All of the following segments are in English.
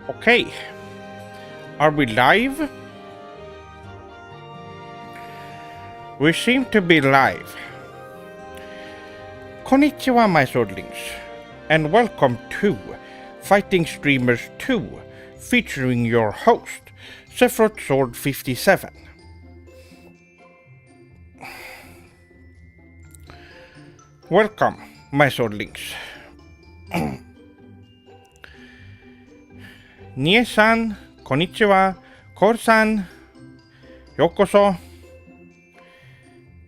Okay, are we live? We seem to be live. Konnichiwa, my swordlings, and welcome to Fighting Streamers 2, featuring your host, Sephiroth Sword 57. Welcome, my swordlings. Nie-san, konnichiwa, Kor-san, yokoso.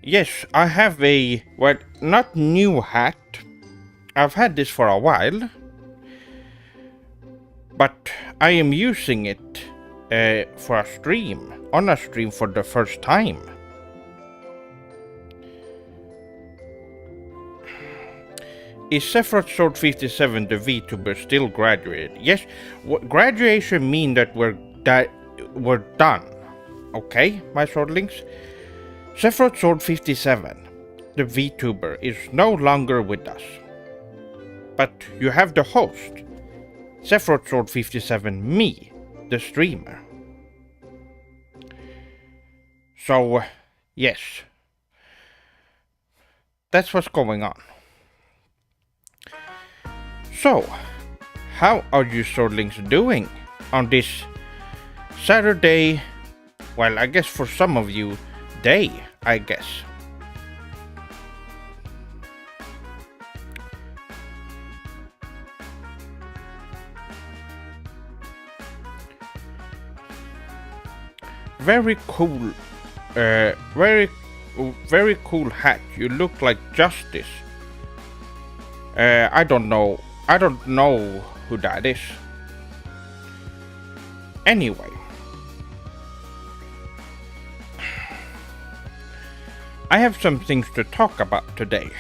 Yes, I have a, well, not new hat. I've had this for a while, but I am using it for a stream, on a stream for the first time. Is Sephiroth Sword 57 the VTuber still graduated? Yes, graduation means that we're done. Okay, my swordlings? Sephiroth Sword 57, the VTuber, is no longer with us. But you have the host, Sephiroth Sword 57, me, the streamer. So, yes. That's what's going on. So, how are you swordlings doing on this Saturday? Well, I guess for some of you, day, I guess. Very cool, very cool hat. You look like Justice. I don't know who that is. Anyway. I have some things to talk about today.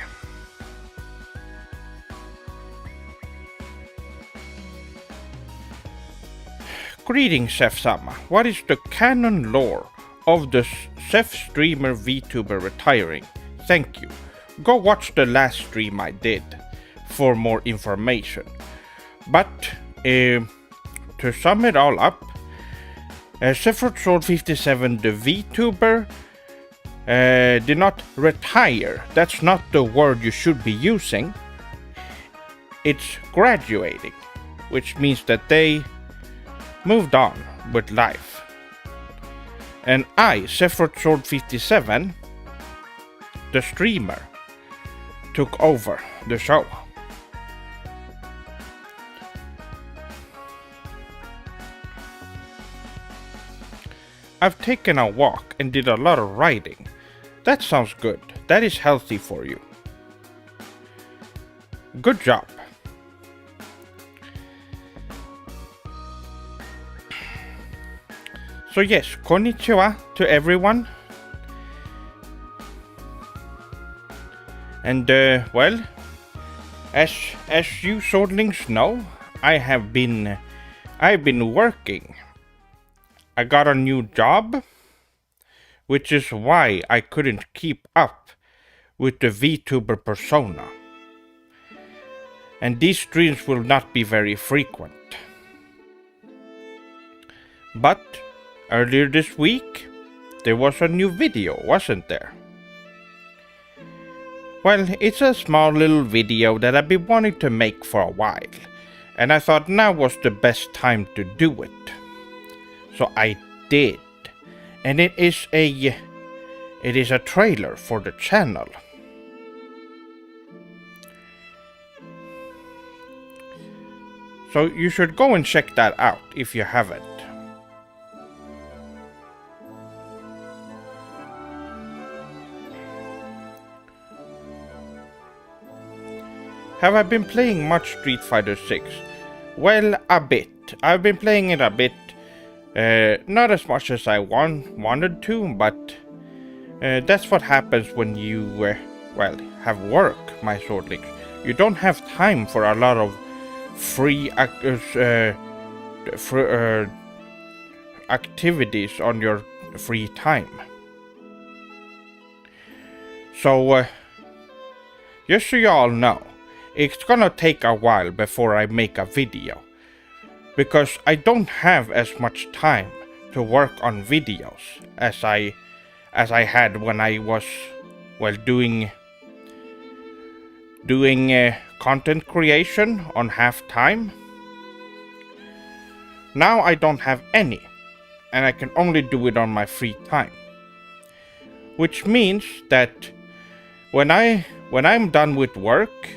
Greetings, Seth-sama. What is the canon lore of the Seth streamer VTuber retiring? Thank you. Go watch the last stream I did for more information. But to sum it all up, Sephiroth Sword 57, the VTuber, did not retire. That's not the word you should be using. It's graduating, which means that they moved on with life. And I, Sephiroth Sword 57, the streamer, took over the show. I've taken a walk and did a lot of riding. That sounds good. That is healthy for you. Good job. So yes, konnichiwa to everyone. And well, as you swordlings know, I've been working. I got a new job, which is why I couldn't keep up with the VTuber persona. And these streams will not be very frequent. But earlier this week, there was a new video, wasn't there? Well, it's a small little video that I've been wanting to make for a while, and I thought now was the best time to do it. So I did, and it is a trailer for the channel. So you should go and check that out if you haven't. Have I been playing much Street Fighter 6? Well, a bit. I've been playing it a bit. Not as much as I wanted to, but that's what happens when you, well, have work, my swordlings. You don't have time for a lot of free activities on your free time. So, just so you all know, it's gonna take a while before I make a video. because I don't have as much time to work on videos as I had when I was doing content creation on half time. Now I don't have any, and I can only do it on my free time. Which means that when I'm done with work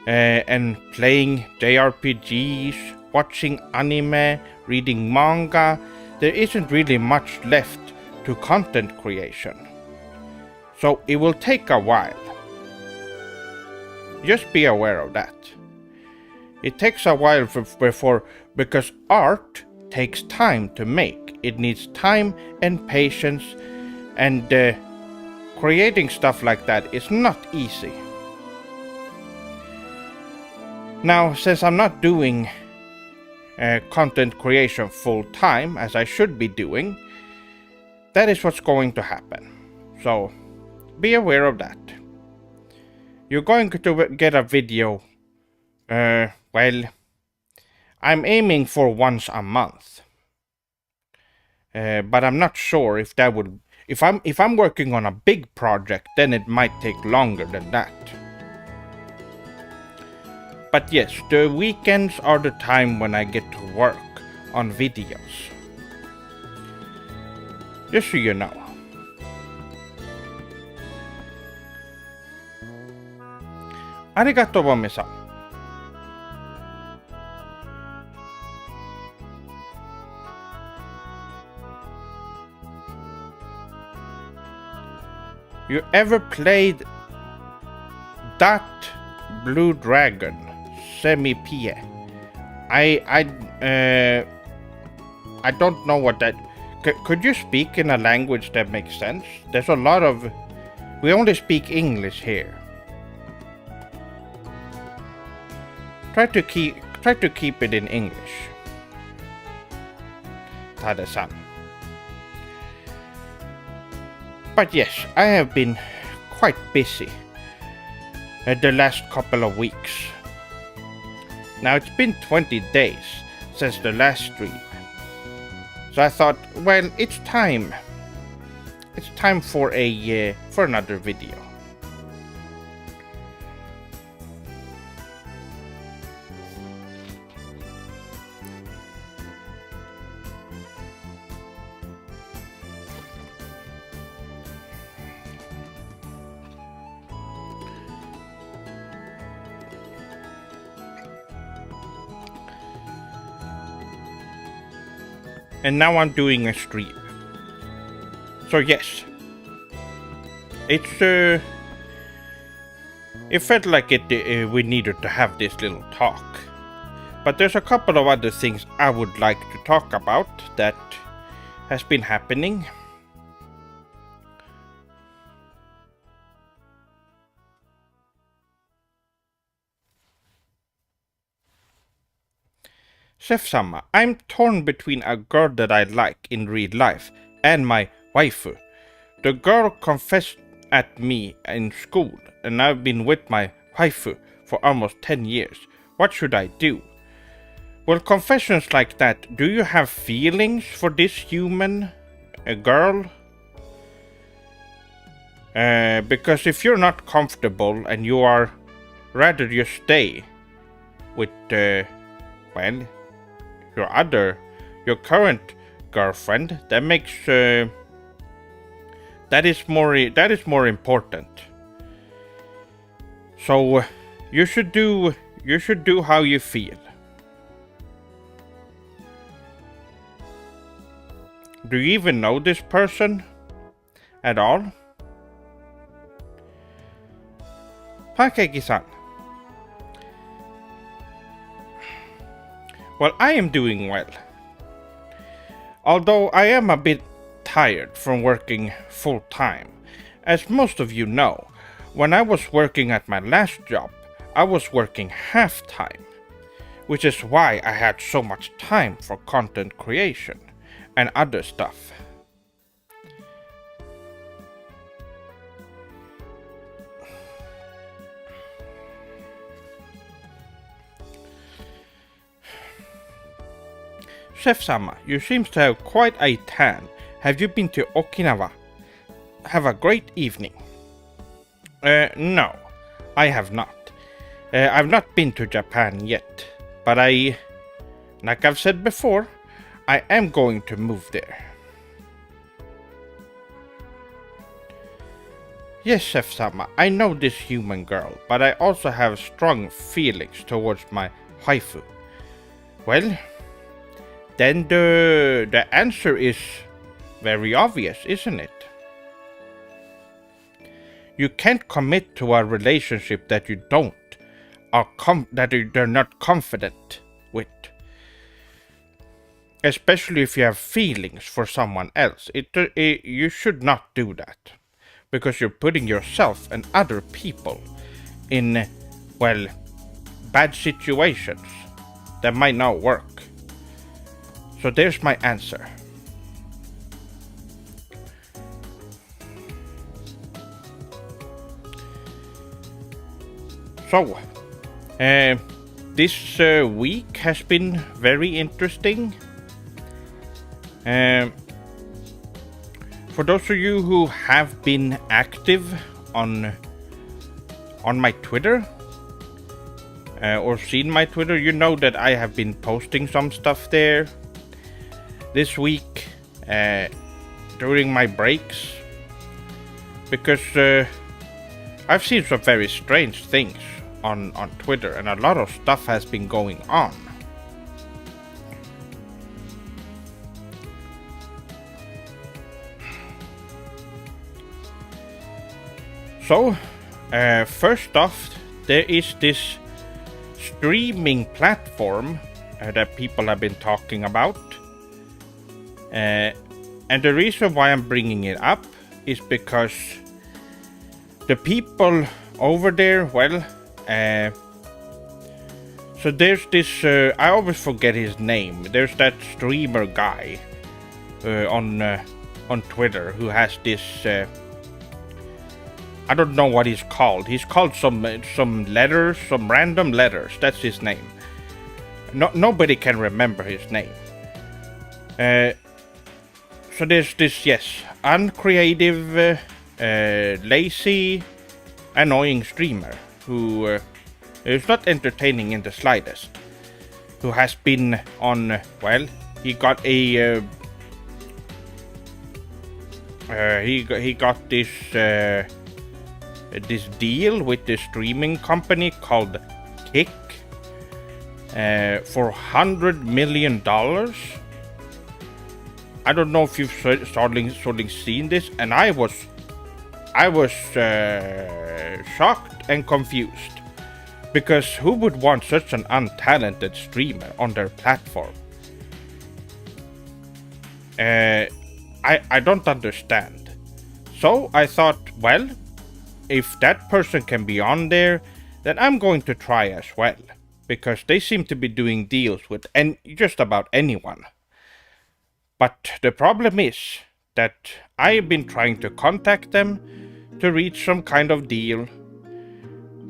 and playing JRPGs, watching anime, reading manga, there isn't really much left to content creation. So it will take a while. Just be aware of that. It takes a while because art takes time to make. It needs time and patience, and creating stuff like that is not easy. Now, since I'm not doing content creation full time as I should be doing, that is what's going to happen. So be aware of that. You're going to get a video, I'm aiming for once a month. But I'm not sure if that would, if I'm working on a big project, then it might take longer than that. But yes, the weekends are the time when I get to work on videos. Just so you know. Arigato, Wame-san. You ever played that Blue Dragon Semi-Pie? I don't know what that. Could you speak in a language that makes sense? There's a lot of. We only speak English here. Try to keep it in English. Tade-san. But yes, I have been quite busy the last couple of weeks. Now it's been 20 days since the last stream. So I thought, well, it's time. It's time for another video. And now I'm doing a stream. So yes, it felt like we needed to have this little talk. But there's a couple of other things I would like to talk about that has been happening. Chef-sama, I'm torn between a girl that I like in real life and my waifu. The girl confessed at me in school, and I've been with my waifu for almost 10 years. What should I do? Well, confessions like that, do you have feelings for this human, a girl? Because if you're not comfortable and you are rather just stay with, your current girlfriend, that makes that is more important. So you should do how you feel. Do you even know this person at all? Pankeki-san. Well, I am doing well. Although I am a bit tired from working full time. As most of you know, when I was working at my last job, I was working half time, which is why I had so much time for content creation and other stuff. Chef-sama, you seem to have quite a tan. Have you been to Okinawa? Have a great evening. No, I have not. I've not been to Japan yet, but like I've said before, I am going to move there. Yes, Chef-sama, I know this human girl, but I also have strong feelings towards my waifu. Well, then the answer is very obvious, isn't it? You can't commit to a relationship that you you're not confident with. Especially if you have feelings for someone else. You should not do that. Because you're putting yourself and other people in, well, bad situations that might not work. So there's my answer. So, this week has been very interesting. For those of you who have been active on my Twitter or seen my Twitter, you know that I have been posting some stuff there this week during my breaks, because I've seen some very strange things on Twitter, and a lot of stuff has been going on. So, first off, there is this streaming platform that people have been talking about. And the reason why I'm bringing it up is because the people over there, well, so there's this, I always forget his name. There's that streamer guy on Twitter who has this, I don't know what he's called. He's called some letters, some random letters. That's his name. Nobody can remember his name. So there's this, yes, uncreative, lazy, annoying streamer who is not entertaining in the slightest. Who has been on, well, he got a he got this this deal with the streaming company called Kick for $100 million. I don't know if you've sort seen this, and I was shocked and confused, because who would want such an untalented streamer on their platform? I don't understand. So I thought, well, if that person can be on there, then I'm going to try as well, because they seem to be doing deals with just about anyone. But the problem is that I've been trying to contact them to reach some kind of deal,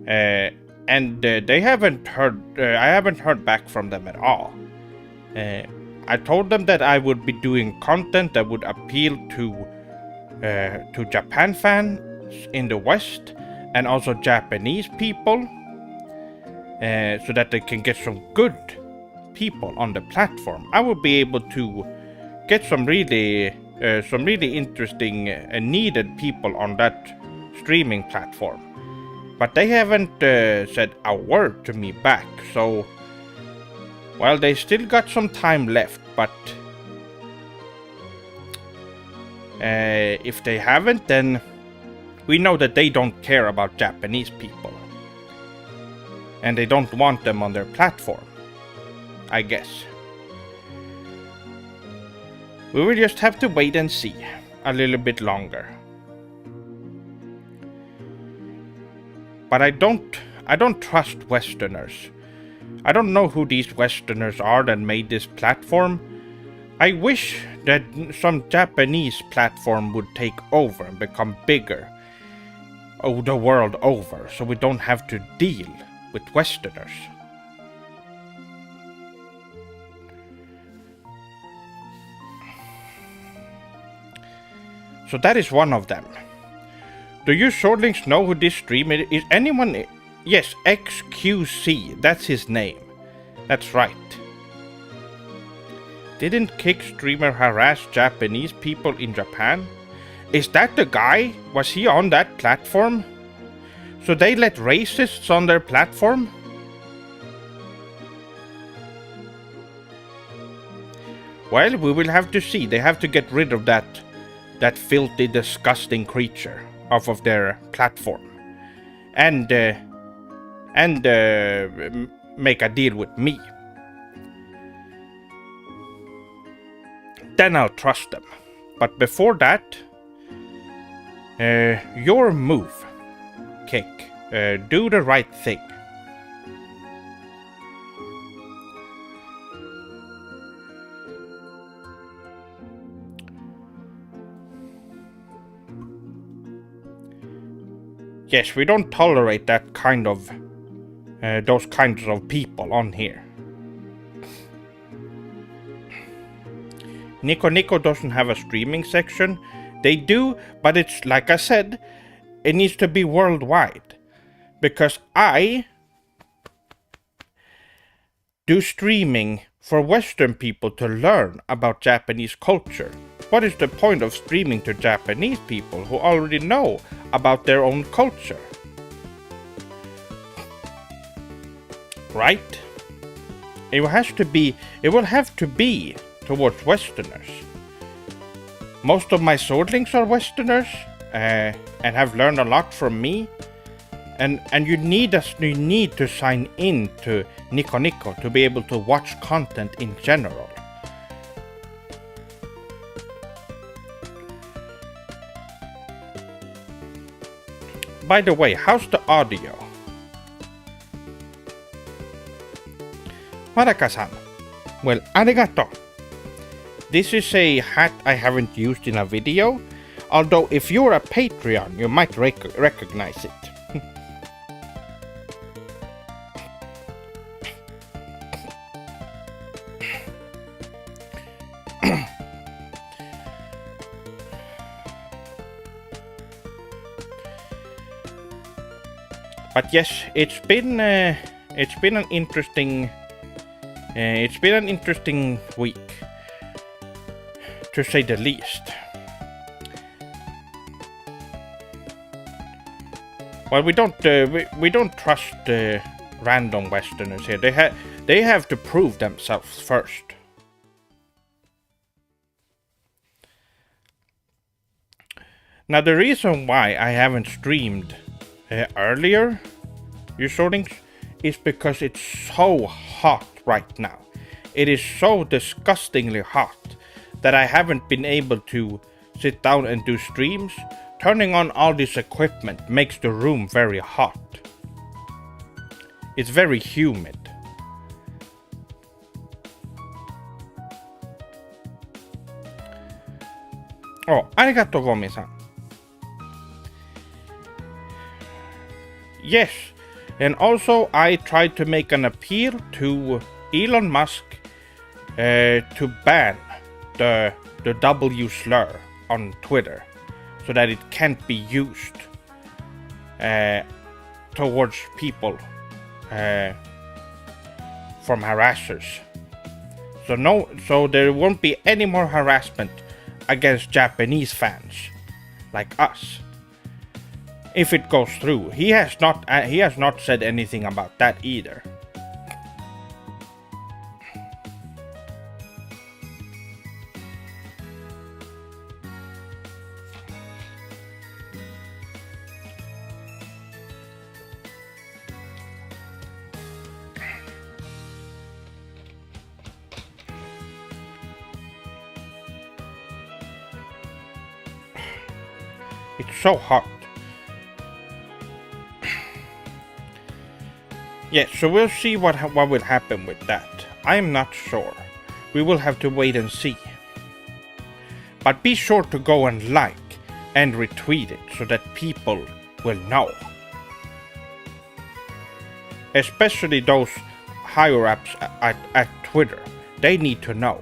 and they haven't heard. I haven't heard back from them at all. I told them that I would be doing content that would appeal to Japan fans in the West and also Japanese people, so that they can get some good people on the platform. I will be able to get some really interesting and needed people on that streaming platform. But they haven't said a word to me back, so, well, they still got some time left, but if they haven't, then we know that they don't care about Japanese people. And they don't want them on their platform, I guess. We will just have to wait and see a little bit longer. But I don't trust Westerners. I don't know who these Westerners are that made this platform. I wish that some Japanese platform would take over and become bigger the world over, so we don't have to deal with Westerners. So that is one of them. Do you swordlings know who this streamer is? Anyone? Yes, XQC, that's his name. That's right. Didn't Kick streamer harass Japanese people in Japan? Is that the guy? Was he on that platform? So they let racists on their platform? Well, we will have to see. They have to get rid of that filthy, disgusting creature off of their platform. And make a deal with me. Then I'll trust them. But before that, your move, Kick. Do the right thing. Yes, we don't tolerate that kind of, those kinds of people on here. Nico Nico doesn't have a streaming section. They do, but it's, like I said, it needs to be worldwide. Because I do streaming for Western people to learn about Japanese culture. What is the point of streaming to Japanese people who already know about their own culture? Right? It will have to be towards Westerners. Most of my swordlings are Westerners and have learned a lot from me. And you need to sign in to Nico Nico to be able to watch content in general. By the way, how's the audio? Maraka-san. Well, arigato. This is a hat I haven't used in a video, although if you're a Patreon, you might recognize it. But yes, it's been an interesting week, to say the least. Well, we don't trust random Westerners here. They have to prove themselves first. Now, the reason why I haven't streamed earlier, you swordlings, is because it's so hot right now. It is so disgustingly hot that I haven't been able to sit down and do streams. Turning on all this equipment makes the room very hot. It's very humid. Oh, arigato Gomi-san. Yes, and also I tried to make an appeal to Elon Musk to ban the W slur on Twitter so that it can't be used towards people from harassers. So there won't be any more harassment against Japanese fans like us. If it goes through, he has not said anything about that either. It's so hot. Yes, so we'll see what will happen with that. I'm not sure. We will have to wait and see. But be sure to go and like and retweet it so that people will know. Especially those higher ups at Twitter. They need to know.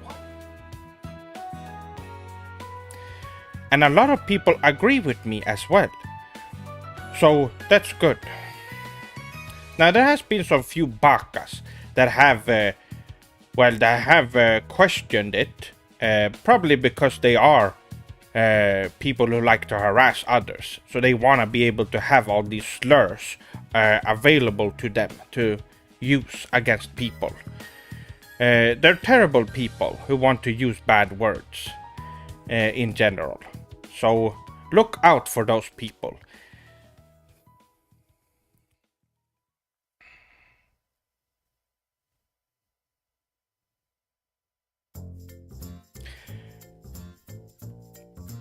And a lot of people agree with me as well. So that's good. Now there has been some few bakas that have, questioned it, probably because they are people who like to harass others. So they want to be able to have all these slurs available to them to use against people. They're terrible people who want to use bad words in general. So look out for those people.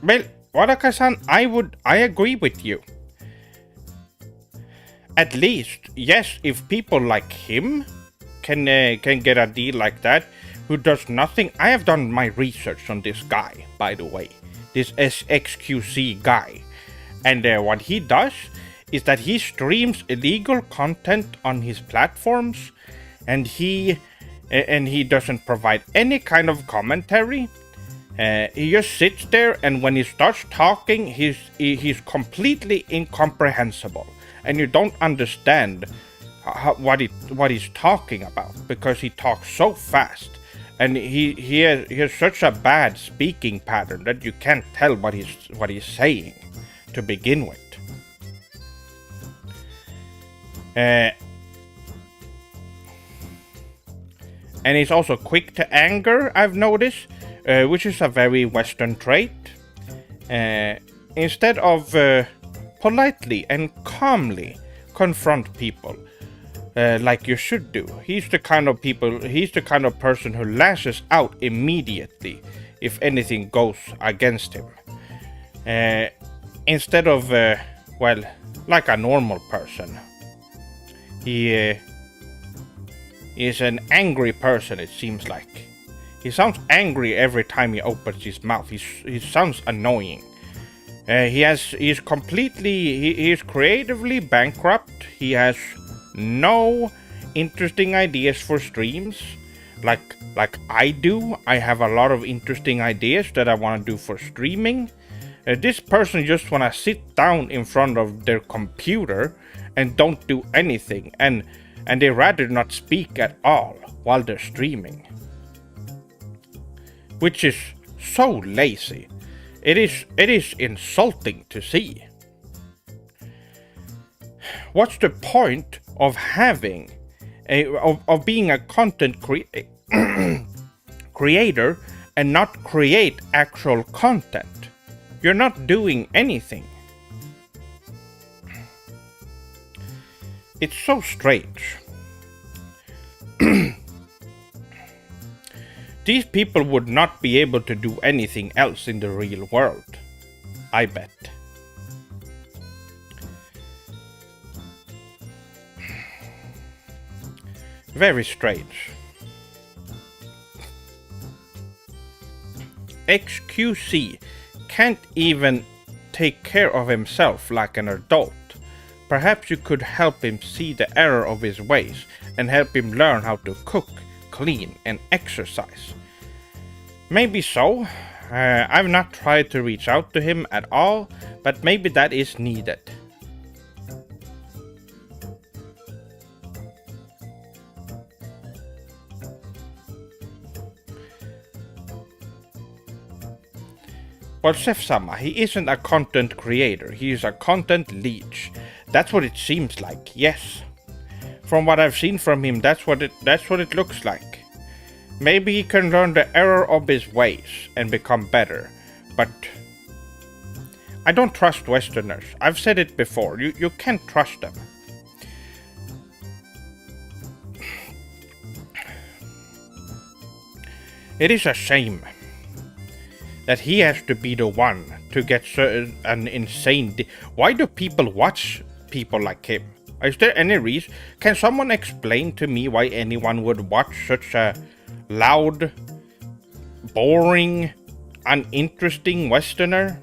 Well, Wadaka-san, I agree with you. At least, yes, if people like him can get a deal like that, who does nothing. I have done my research on this guy, by the way, this SXQC guy, and what he does is that he streams illegal content on his platforms, and he doesn't provide any kind of commentary. He just sits there, and when he starts talking, he's completely incomprehensible, and you don't understand what he's talking about because he talks so fast, and he has such a bad speaking pattern that you can't tell what he's saying to begin with. And he's also quick to anger, I've noticed. Which is a very Western trait. Instead of politely and calmly confront people like you should do, he's the kind of person who lashes out immediately if anything goes against him. Instead of, like a normal person. He is an angry person, it seems like. He sounds angry every time he opens his mouth. He sounds annoying. He is creatively bankrupt. He has no interesting ideas for streams, like I do. I have a lot of interesting ideas that I want to do for streaming. This person just want to sit down in front of their computer and don't do anything, and they rather not speak at all while they're streaming. Which is so lazy. It is insulting to see. What's the point of having of being a content creator and not create actual content? You're not doing anything. It's so strange. These people would not be able to do anything else in the real world, I bet. Very strange. XQC can't even take care of himself like an adult. Perhaps you could help him see the error of his ways and help him learn how to cook, clean, and exercise. Maybe so. I've not tried to reach out to him at all, but maybe that is needed. Well, Chef-sama, he isn't a content creator, he is a content leech. That's what it seems like, yes. From what I've seen from him, that's what it looks like. Maybe he can learn the error of his ways and become better, but I don't trust Westerners. I've said it before, you can't trust them. It is a shame that he has to be the one to get an insane... Why do people watch people like him? Is there any reason? Can someone explain to me why anyone would watch such a loud, boring, uninteresting Westerner?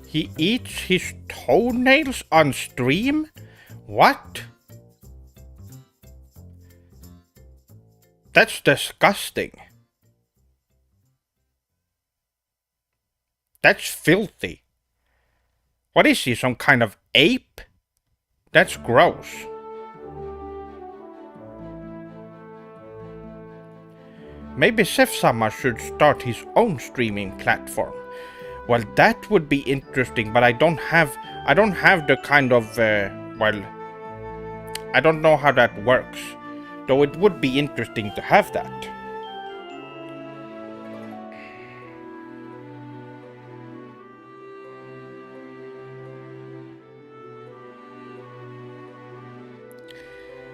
He eats his toenails on stream? What? That's disgusting. That's filthy. What is he, some kind of ape? That's gross. Maybe Chef-sama should start his own streaming platform. Well, that would be interesting, but I don't have the kind of, well, I don't know how that works. Though it would be interesting to have that.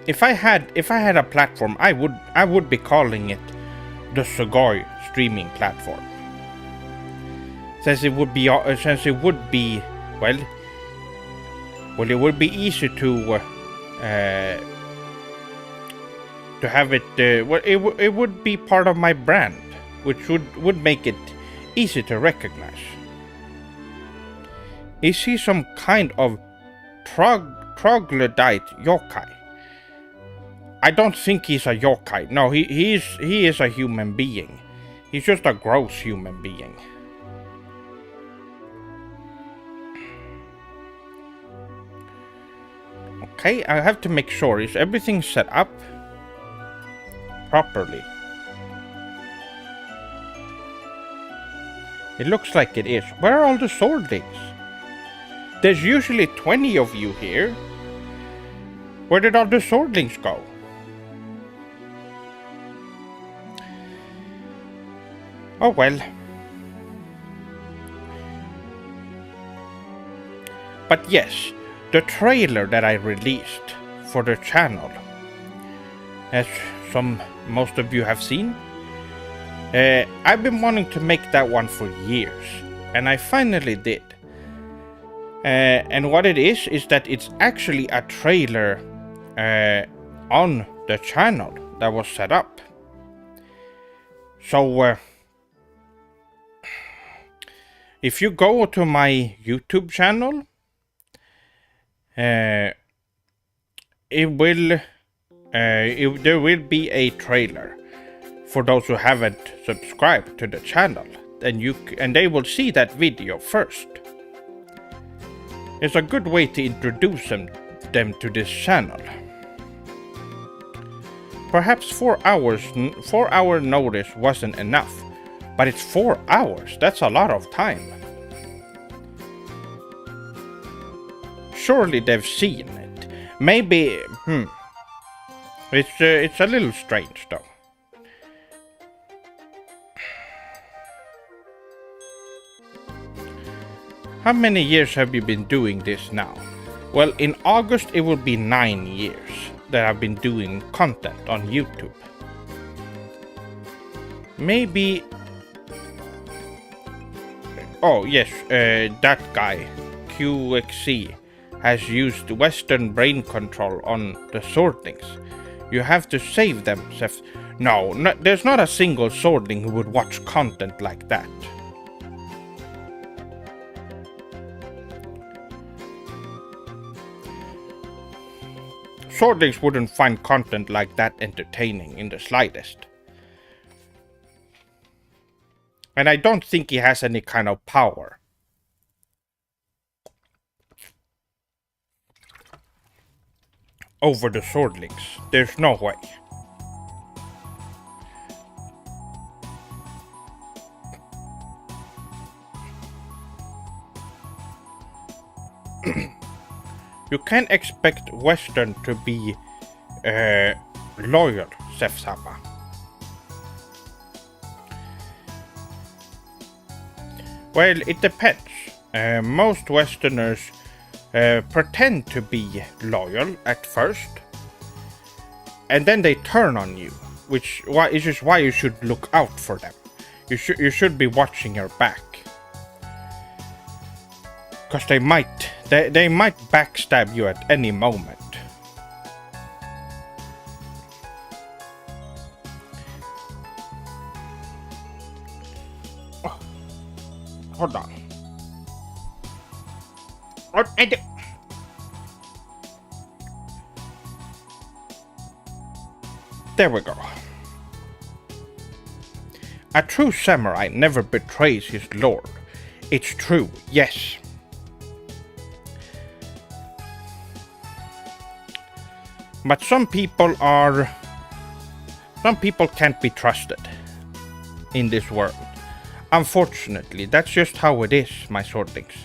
If I had a platform, I would be calling it the Sugoi streaming platform. Since it would be well, it would be easy to have it. Well, it would be part of my brand, which would make it easy to recognize. Is he some kind of troglodyte yokai? I don't think he's a yokai. No, he is a human being. He's just a gross human being. Okay, I have to make sure, is everything set up properly? It looks like it is. Where are all the swordlings? There's usually 20 of you here. Where did all the swordlings go? Oh well. But yes, the trailer that I released for the channel, as most of you have seen, I've been wanting to make that one for years, and I finally did. And what it is that it's actually a trailer on the channel that was set up. So if you go to my YouTube channel, there will be a trailer for those who haven't subscribed to the channel, and they will see that video first. It's a good way to introduce them to this channel. Perhaps 4 hour notice wasn't enough, but it's 4 hours. That's a lot of time. Surely they've seen it. Maybe, It's a little strange though. How many years have you been doing this now? Well, in August it will be 9 years that I've been doing content on YouTube. Maybe... Oh yes, that guy, QXC, has used Western brain control on the swordlings. You have to save them, Seth. No, there's not a single swordling who would watch content like that. Swordlings wouldn't find content like that entertaining in the slightest. And I don't think he has any kind of power. Over the swordlings. There's no way. You can't expect Western to be loyal, Chef-sama. Well, it depends. Most Westerners pretend to be loyal at first, and then they turn on you, which is just why you should look out for them. You should be watching your back, because they might backstab you at any moment. Oh, hold on. There we go. A true samurai never betrays his lord, It's true, yes. But some people can't be trusted in this world. Unfortunately, that's just how it is, my swordlings.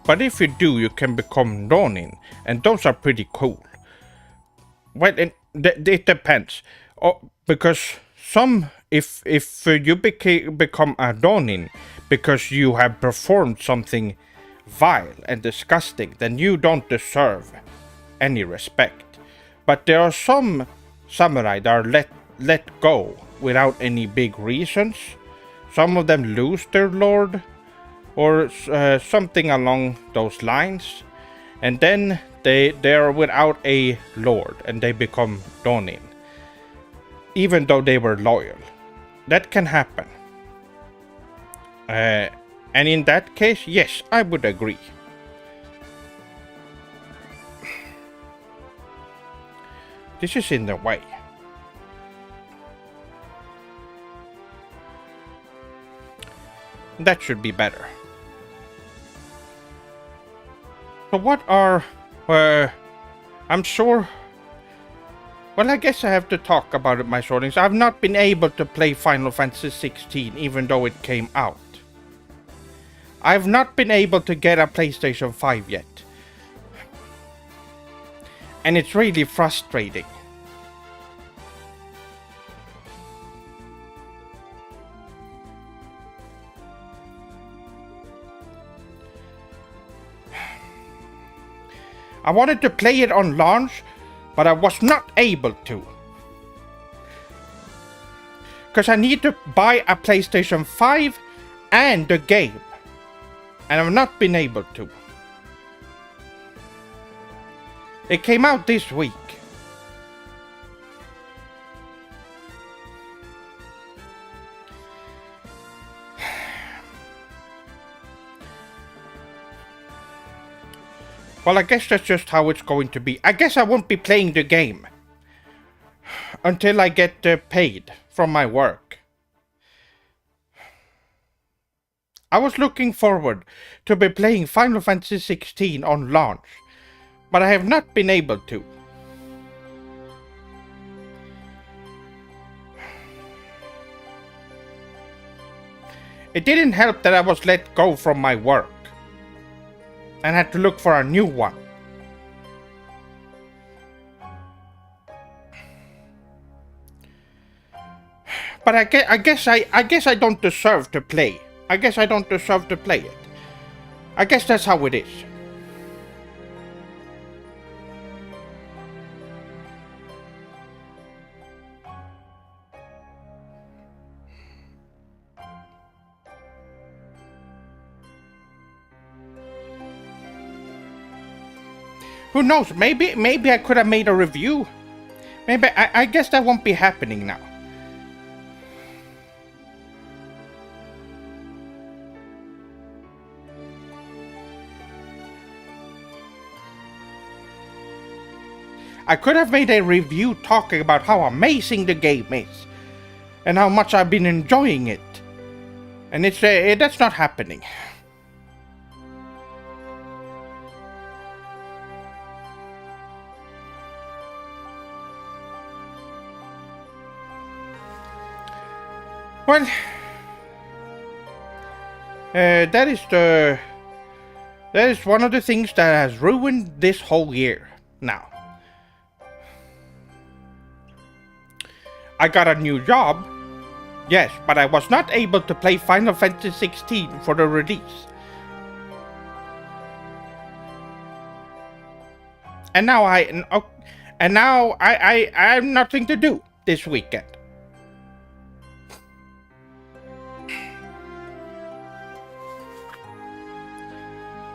But if you do, you can become Ronin, and those are pretty cool. Well, it depends. Because if you become a Ronin because you have performed something vile and disgusting, then you don't deserve any respect. But there are some samurai that are let go without any big reasons. Some of them lose their lord, or something along those lines, and then they're without a lord and they become Ronin, even though they were loyal. That can happen. And in that case, yes, I would agree. This is in the way. That should be better. So what are... I'm sure... Well, I guess I have to talk about it, my swordlings. I've not been able to play Final Fantasy 16 even though it came out. I've not been able to get a PlayStation 5 yet. And it's really frustrating. I wanted to play it on launch, but I was not able to. Because I need to buy a PlayStation 5 and the game. And I've not been able to. It came out this week. Well, I guess that's just how it's going to be. I guess I won't be playing the game until I get paid from my work. I was looking forward to be playing Final Fantasy 16 on launch, but I have not been able to. It didn't help that I was let go from my work and had to look for a new one. But I guess I don't deserve to play. I guess I don't deserve to play it. I guess that's how it is. Who knows? Maybe I could have made a review. Maybe I guess that won't be happening now. I could have made a review talking about how amazing the game is and how much I've been enjoying it. And that's not happening. Well, that is one of the things that has ruined this whole year now. I got a new job, yes, but I was not able to play Final Fantasy 16 for the release. And now I have nothing to do this weekend.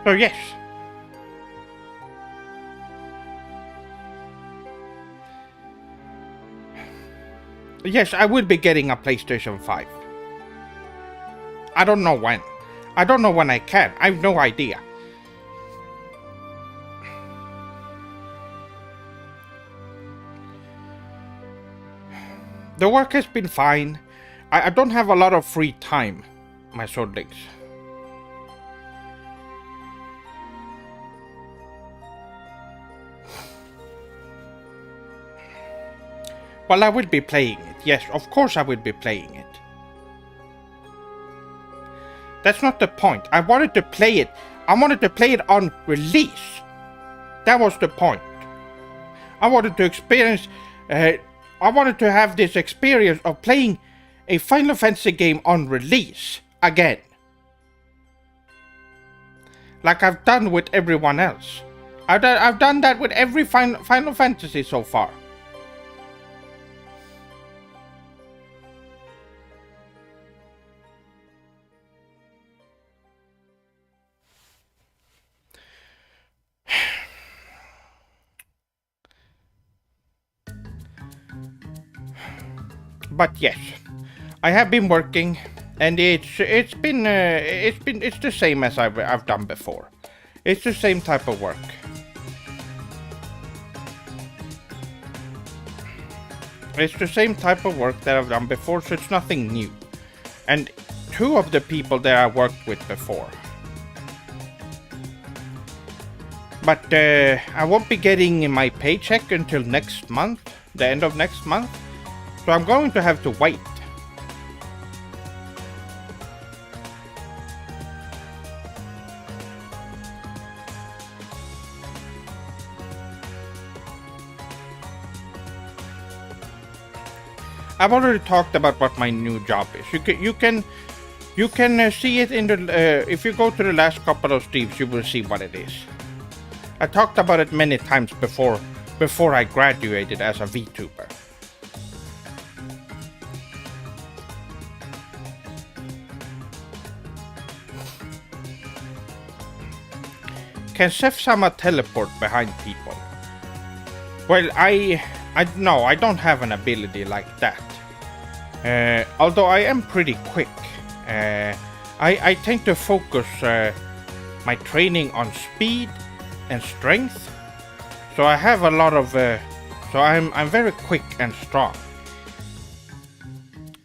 So yes. Yes, I will be getting a PlayStation 5. I don't know when. I don't know when I can. I have no idea. The work has been fine. I don't have a lot of free time, my swordlings. Well, I will be playing it. Yes, of course I will be playing it. That's not the point. I wanted to play it. I wanted to play it on release. That was the point. I wanted to experience... I wanted to have this experience of playing a Final Fantasy game on release again. Like I've done with everyone else. I've done that with every Final Fantasy so far. But yes, I have been working, and it's the same as I've done before. It's the same type of work. It's the same type of work that I've done before, so it's nothing new. And two of the people that I worked with before. But I won't be getting my paycheck until next month, the end of next month. So I'm going to have to wait. I've already talked about what my new job is. You can see it in the if you go to the last couple of streams, you will see what it is. I talked about it many times before I graduated as a VTuber. Can Chef-sama teleport behind people? Well, no, I don't have an ability like that. Although I am pretty quick. I tend to focus my training on speed and strength. So I have a lot of so I'm very quick and strong.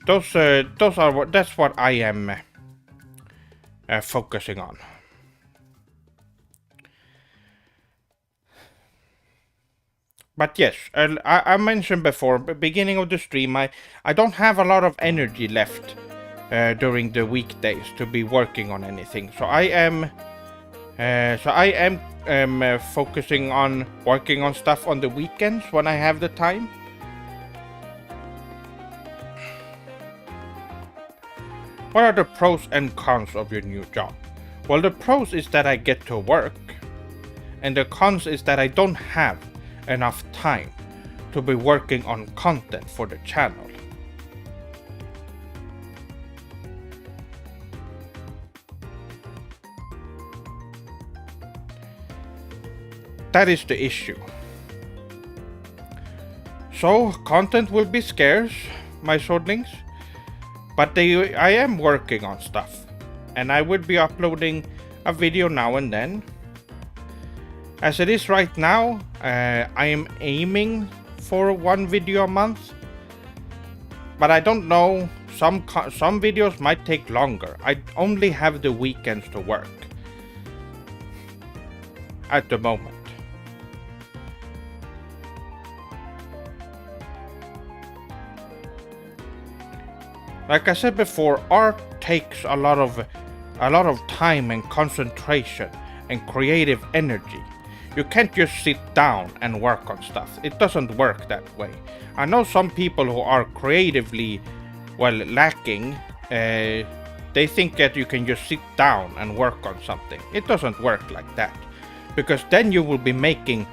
That's what I am focusing on. But yes, I mentioned before, beginning of the stream, I don't have a lot of energy left during the weekdays to be working on anything. So I am focusing on working on stuff on the weekends when I have the time. What are the pros and cons of your new job? Well, the pros is that I get to work, and the cons is that I don't have enough time to be working on content for the channel. That is the issue. So content will be scarce, my swordlings, but I am working on stuff, and I will be uploading a video now and then. As it is right now, I am aiming for one video a month, but I don't know, some videos might take longer. I only have the weekends to work at the moment. Like I said before, art takes a lot of time and concentration and creative energy. You can't just sit down and work on stuff. It doesn't work that way. I know some people who are creatively, well, lacking. They think that you can just sit down and work on something. It doesn't work like that, because then you will be making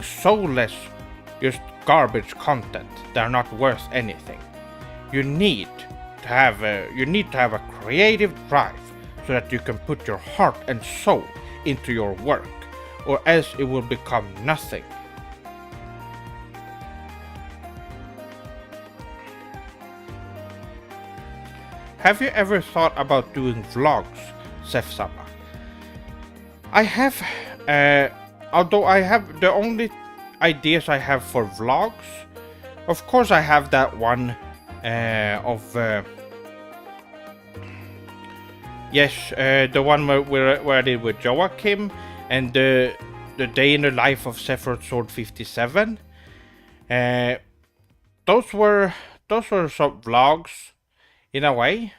soulless, just garbage content that are not worth anything. You need to have a creative drive so that you can put your heart and soul into your work, or else it will become nothing. have you ever thought about doing vlogs, Sef-sama? I have, although I have the only ideas I have for vlogs, of course I have that one of the one where I did with Joachim, and the day in the life of Sephiroth Sword 57. Those were some vlogs in a way.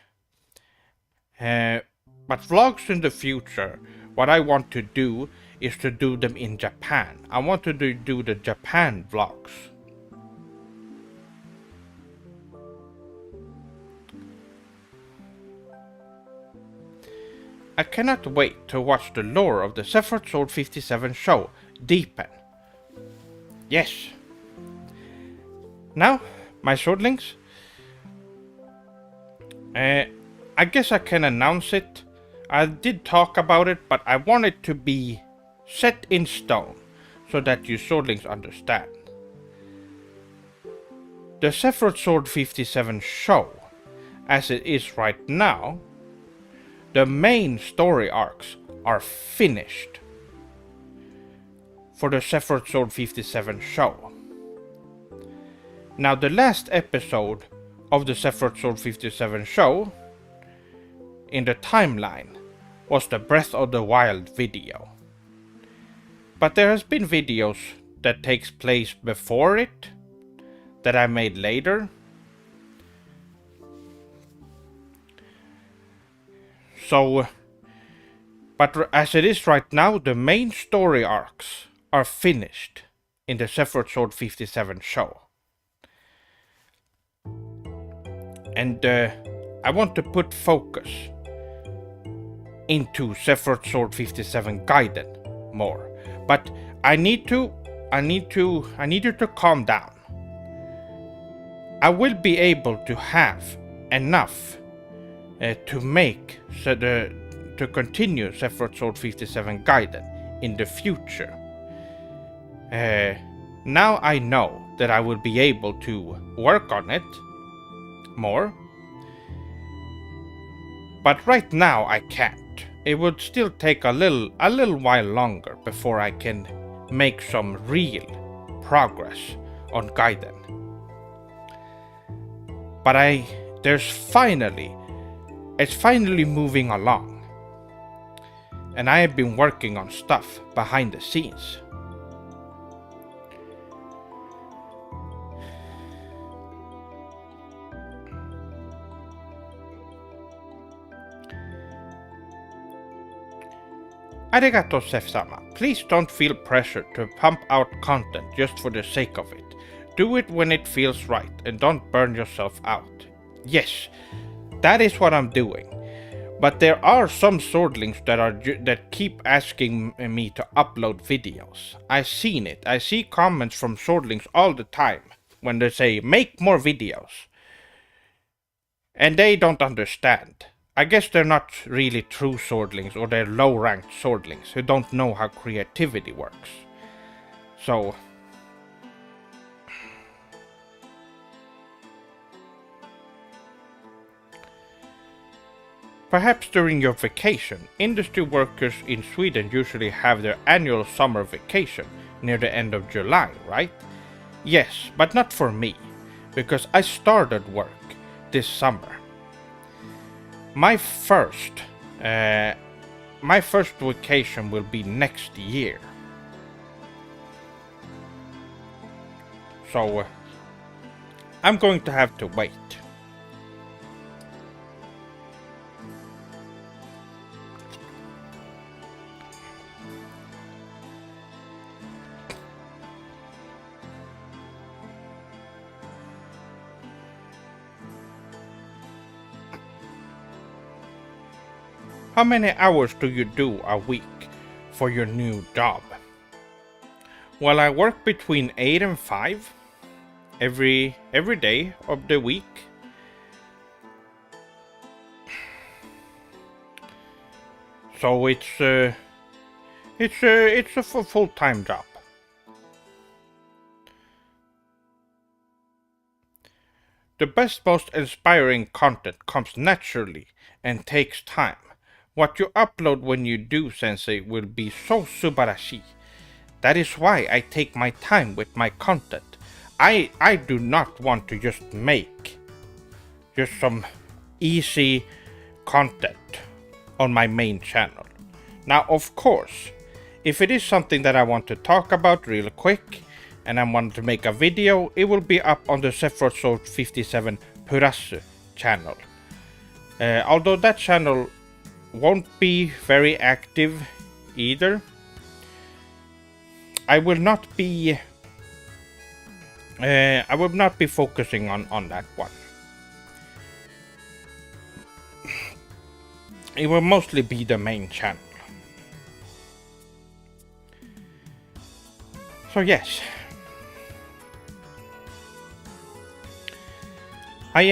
But vlogs in the future, what I want to do is to do them in Japan. I want to do the Japan vlogs. I cannot wait to watch the lore of the Sephiroth Sword 57 show deepen. Yes. Now, my swordlings, I guess I can announce it. I did talk about it, but I want it to be set in stone so that you swordlings understand. The Sephiroth Sword 57 show, as it is right now, the main story arcs are finished for the Sephiroth Sword 57 show. Now, the last episode of the Sephiroth Sword 57 show in the timeline was the Breath of the Wild video. But there has been videos that takes place before it that I made later. So, but as it is right now, the main story arcs are finished in the Sephiroth Sword 57 show. And I want to put focus into Sephiroth Sword 57 Gaiden more. But I need you to calm down. I will be able to have enough to continue Sephiroth Sword 57 Gaiden in the future. Now I know that I will be able to work on it more, but right now I can't. It would still take a little while longer before I can make some real progress on Gaiden. But it's finally moving along, and I have been working on stuff behind the scenes. Arigato, Sef-sama. Please don't feel pressure to pump out content just for the sake of it. Do it when it feels right and don't burn yourself out. Yes, that is what I'm doing. But there are some swordlings that keep asking me to upload videos. I've seen it. I see comments from swordlings all the time when they say, make more videos. And they don't understand. I guess they're not really true swordlings, or they're low-ranked swordlings who don't know how creativity works. So, perhaps during your vacation, industry workers in Sweden usually have their annual summer vacation near the end of July, right? Yes, but not for me, because I started work this summer. My first vacation will be next year. So, I'm going to have to wait. How many hours do you do a week for your new job? Well, I work between 8 and 5 every day of the week. So it's a full-time job. The best, most inspiring content comes naturally and takes time. What you upload when you do sensei will be so subarashi. That is why I take my time with my content. I do not want to just make just some easy content on my main channel. Now, of course, if it is something that I want to talk about real quick and I want to make a video, it will be up on the Sephiroth Sword 57 Purasu channel. Although that channel won't be very active either, I will not be focusing on that one. It will mostly be the main channel. So yes, I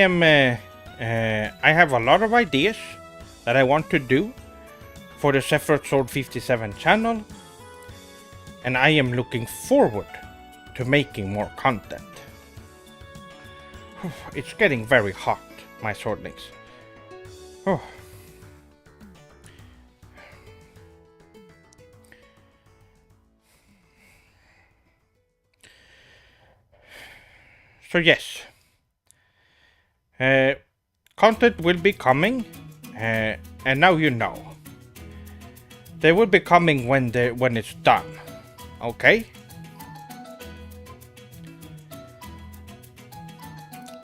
have a lot of ideas that I want to do for the Sephiroth Sword 57 channel, and I am looking forward to making more content. It's getting very hot, my swordlings. Oh. So yes, content will be coming, and now you know. They will be coming when it's done, okay?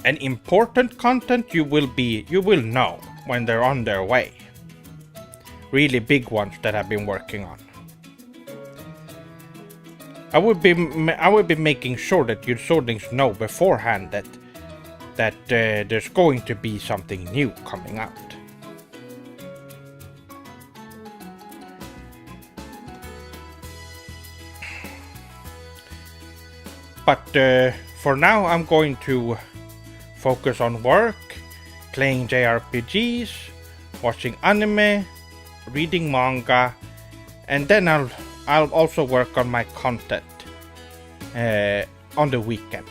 And important content you will know when they're on their way. Really big ones that I've been working on. I will be making sure that you swordlings know beforehand that there's going to be something new coming out. But for now I'm going to focus on work, playing JRPGs, watching anime, reading manga, and then I'll also work on my content on the weekends.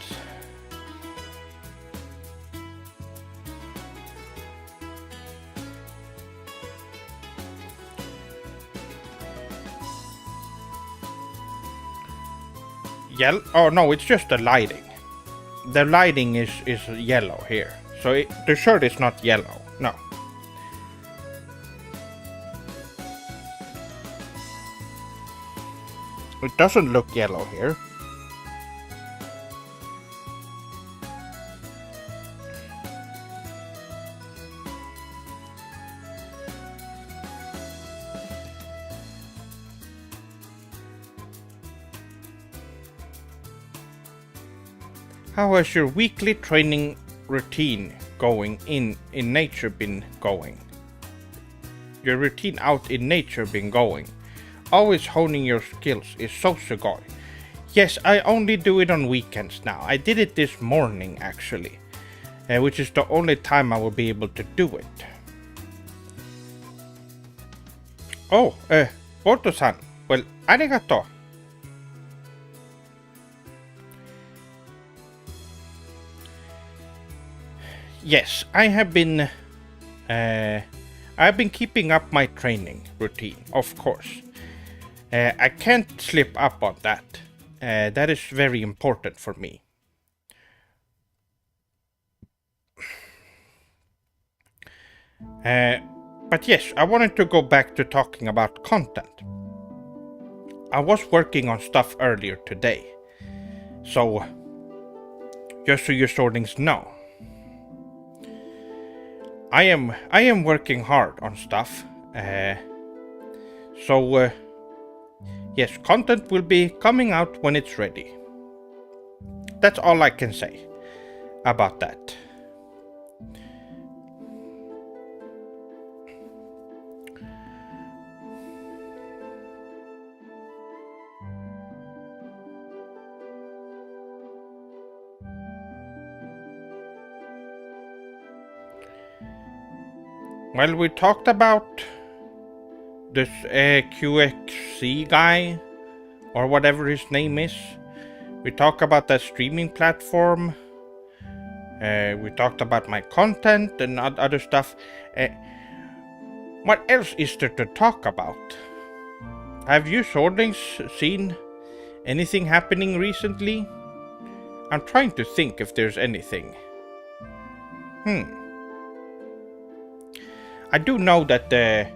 Oh no, it's just the lighting. The lighting is yellow here, so the shirt is not yellow. No. It doesn't look yellow here. How has your weekly training routine going in nature been going? Your routine out in nature been going? Always honing your skills is so sugoi. Yes, I only do it on weekends now. I did it this morning actually, which is the only time I will be able to do it. Oh, Boto-san. Well, arigato. Yes, I've been keeping up my training routine, of course. I can't slip up on that. That is very important for me. But yes, I wanted to go back to talking about content. I was working on stuff earlier today. So, just so your swordlings know. I am working hard on stuff. So yes, content will be coming out when it's ready. That's all I can say about that. Well, we talked about this QXC guy, or whatever his name is. We talk about that streaming platform. We talked about my content and other stuff. What else is there to talk about? Have you Swordlings seen anything happening recently? I'm trying to think if there's anything. I do know that there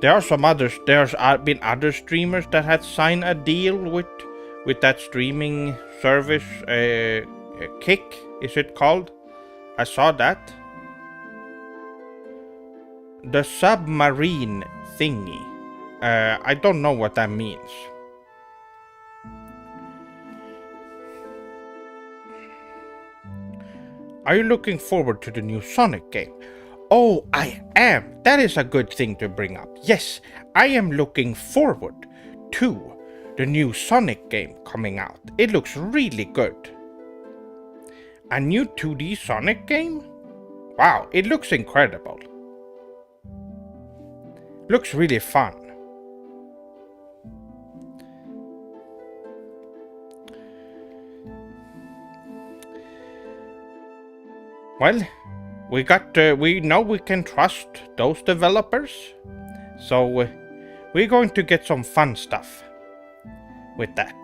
are some others. There's been other streamers that had signed a deal with that streaming service. Kick, is it called? I saw that. The submarine thingy. I don't know what that means. Are you looking forward to the new Sonic game? Oh, I am. That is a good thing to bring up. Yes, I am looking forward to the new Sonic game coming out. It looks really good. A new 2D Sonic game? Wow, it looks incredible. Looks really fun. Well, we know we can trust those developers, so we're going to get some fun stuff with that.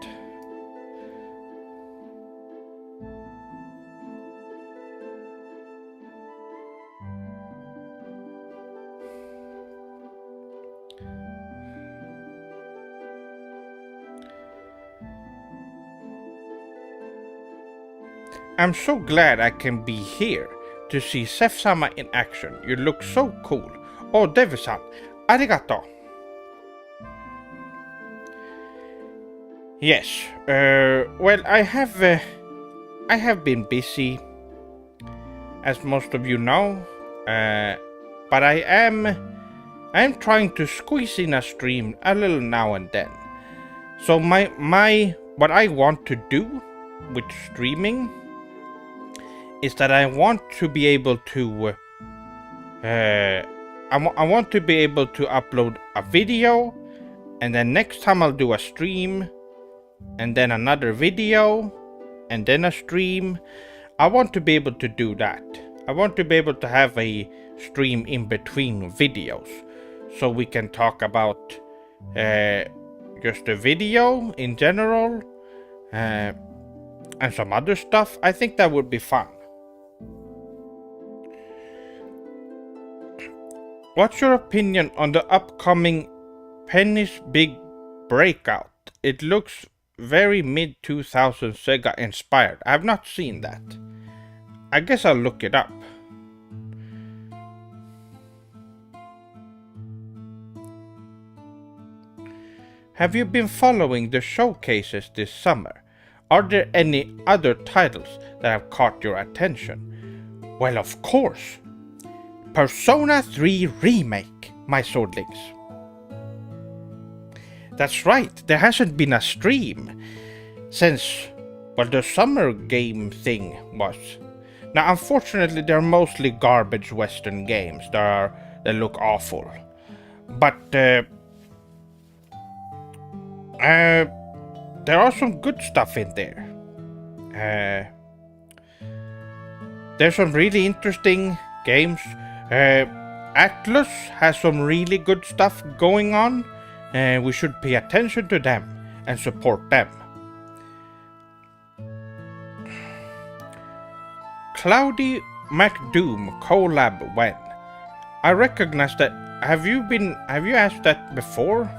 I'm so glad I can be here to see Seth-sama in action. You look so cool. Oh, Devi-san, arigato. Yes, well, I have been busy, as most of you know, but I am trying to squeeze in a stream a little now and then. So what I want to do with streaming is that I want to be able to I want to be able to upload a video, and then next time I'll do a stream, and then another video, and then a stream. I want to be able to do that. I want to be able to have a stream in between videos, so we can talk about just the video in general, and some other stuff. I think that would be fun. What's your opinion on the upcoming Penny's Big Breakout? It looks very mid-2000s Sega inspired. I have not seen that. I guess I'll look it up. Have you been following the showcases this summer? Are there any other titles that have caught your attention? Well, of course. Persona 3 Remake, my swordlings. That's right, there hasn't been a stream since, well, the summer game thing was. Now, unfortunately, they're mostly garbage Western games that look awful. But there are some good stuff in there. There's some really interesting games. Atlus has some really good stuff going on. We should pay attention to them and support them. Cloudy McDoom collab when? I recognize that. Have you asked that before?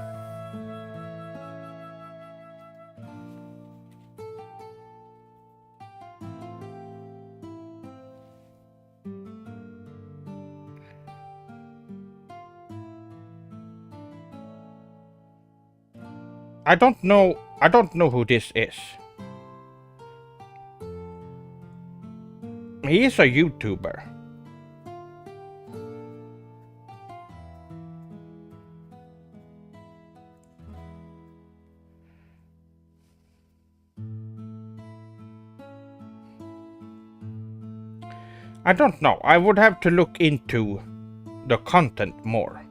I don't know who this is. He is a YouTuber. I don't know. I would have to look into the content more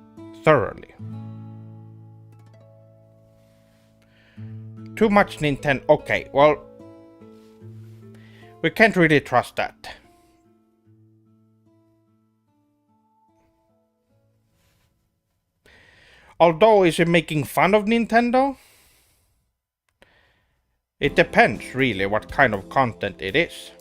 thoroughly. Too much Nintendo. Okay, well, we can't really trust that. Although, is it making fun of Nintendo? It depends, really, what kind of content it is.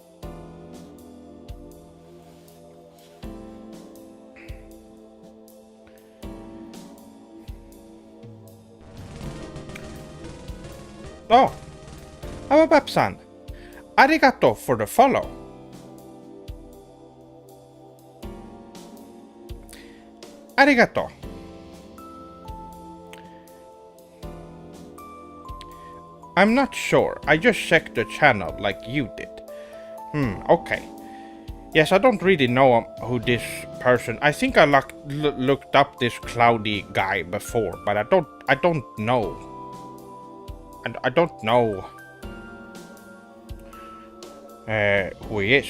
Oh, Awabab-san, arigato for the follow. Arigato. I'm not sure, I just checked the channel like you did. Okay. Yes, I don't really know who this person. I think I looked up this cloudy guy before, but I don't know. And I don't know who he is.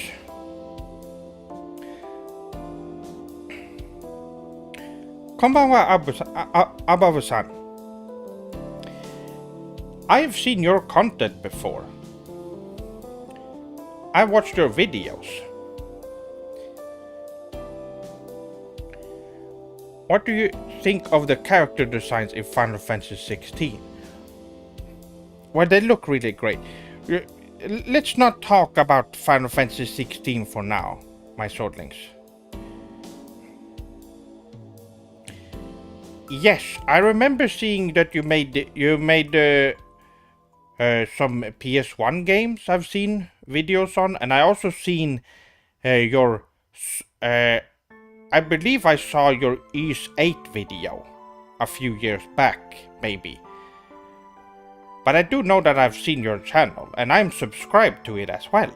Konbanwa, Abavu-san. I've seen your content before. I watched your videos. What do you think of the character designs in Final Fantasy 16? Well, they look really great. Let's not talk about Final Fantasy 16 for now, my swordlings. Yes, I remember seeing that you made some PS1 games I've seen videos on, and I also seen your I believe I saw your Ys 8 video a few years back, maybe. But I do know that I've seen your channel, and I'm subscribed to it as well.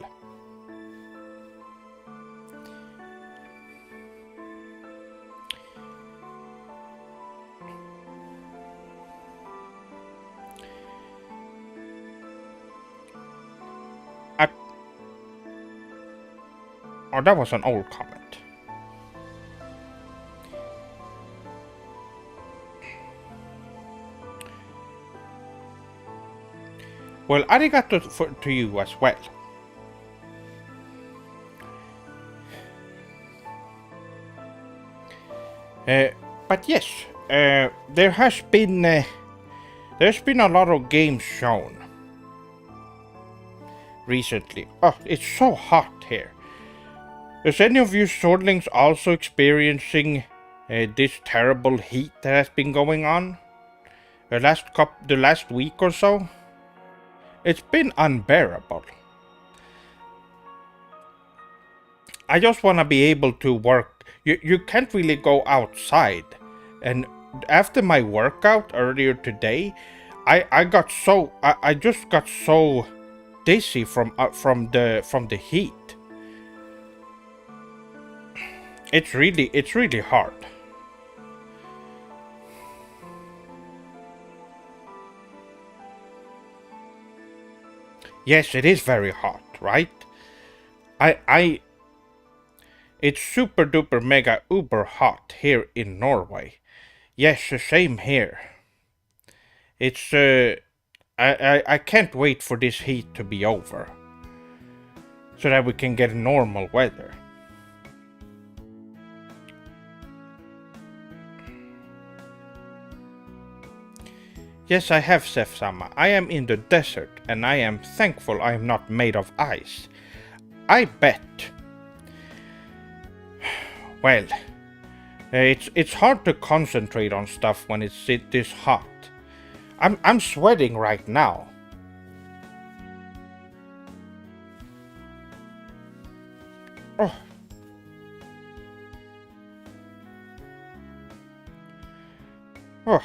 Oh, that was an old comment. Well, arigato to you as well. But yes, there's been a lot of games shown recently. Oh, it's so hot here. Is any of you swordlings also experiencing this terrible heat that has been going on the last week or so? It's been unbearable. I just want to be able to work. You can't really go outside. And after my workout earlier today, I just got so dizzy from the heat. It's really hard. Yes, it is very hot, right? It's super duper mega uber hot here in Norway. Yes, the same here. It's I can't wait for this heat to be over, so that we can get normal weather. Yes, I have, Sef-sama. I am in the desert, and I am thankful I am not made of ice. I bet. Well, it's hard to concentrate on stuff when it's this hot. I'm sweating right now. Oh. Oh.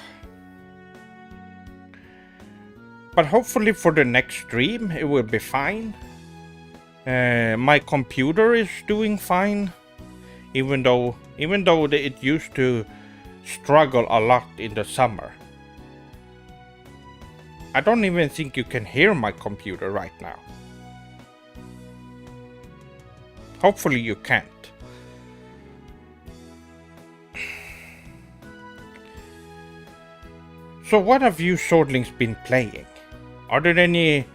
But hopefully for the next stream it will be fine. My computer is doing fine, even though it used to struggle a lot in the summer. I don't even think you can hear my computer right now. Hopefully you can't. So what have you swordlings been playing? Are there any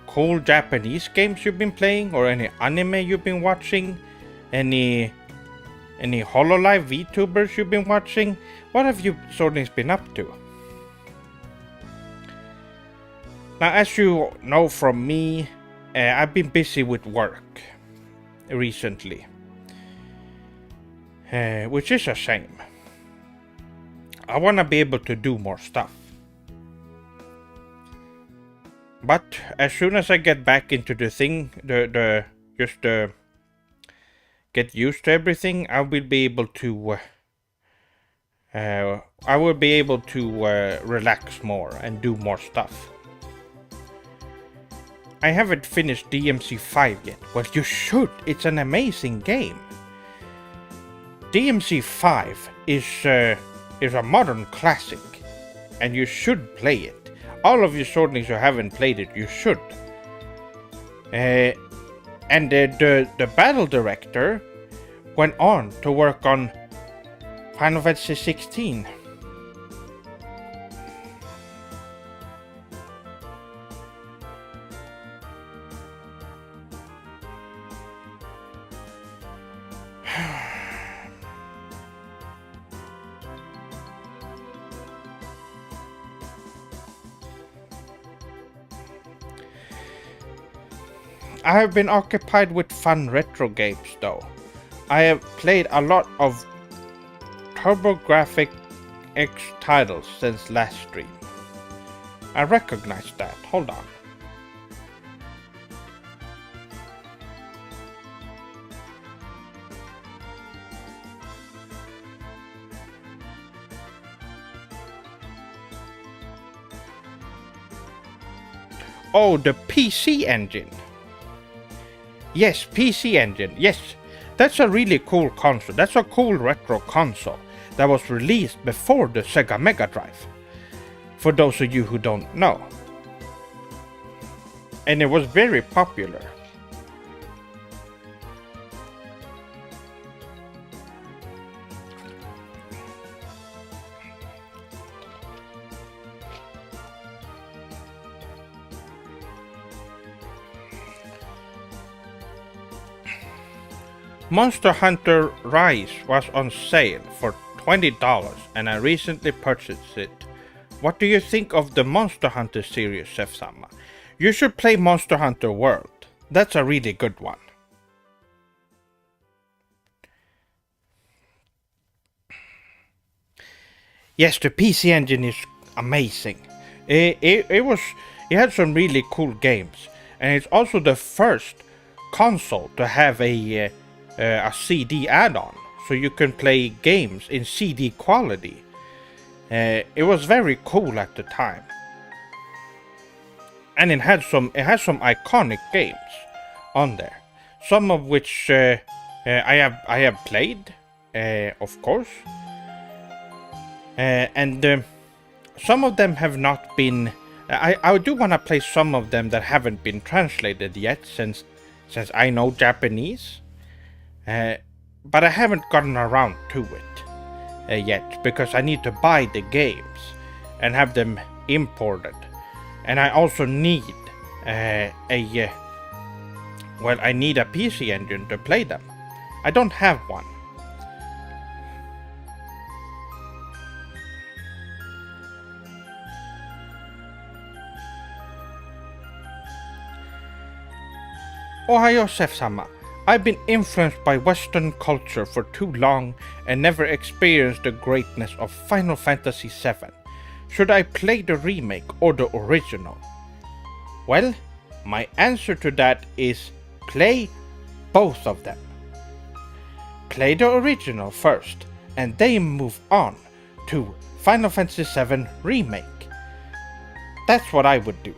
cool Japanese games you've been playing, or any anime you've been watching? Any Any HoloLive VTubers you've been watching? What have you Swordlings been up to? Now, as you know from me, I've been busy with work recently, which is a shame. I want to be able to do more stuff. But as soon as I get back into the thing, get used to everything, I will be able to relax more and do more stuff. I haven't finished DMC5 yet. Well, you should. It's an amazing game. DMC5 is a modern classic, and you should play it. All of you Swordlings who haven't played it, you should. And the battle director went on to work on Final Fantasy 16. I have been occupied with fun retro games though. I have played a lot of TurboGrafx X titles since last stream. I recognize that. Hold on. Oh, the PC engine. Yes, PC engine. Yes, that's a really cool console. That's a cool retro console that was released before the Sega Mega Drive. For those of you who don't know. And it was very popular. Monster Hunter Rise was on sale for $20 and I recently purchased it. What do you think of the Monster Hunter series, Chef-sama? You should play Monster Hunter World. That's a really good one. Yes, the PC engine is amazing. It had some really cool games, and it's also the first console to have a CD add-on, so you can play games in CD quality. It was very cool at the time, and it has some iconic games on there. Some of which I have played, of course, and some of them have not been. I do want to play some of them that haven't been translated yet, since I know Japanese. But I haven't gotten around to it yet, because I need to buy the games and have them imported, and I also need I need a PC engine to play them. I don't have one. Ohio, Chef-sama. I've been influenced by Western culture for too long and never experienced the greatness of Final Fantasy VII. Should I play the remake or the original? Well, my answer to that is play both of them. Play the original first, and then move on to Final Fantasy VII Remake. That's what I would do.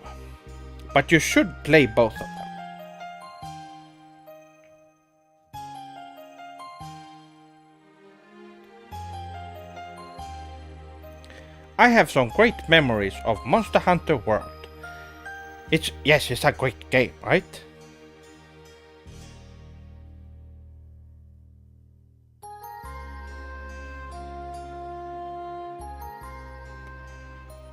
But you should play both of them. I have some great memories of Monster Hunter World. It's a great game, right?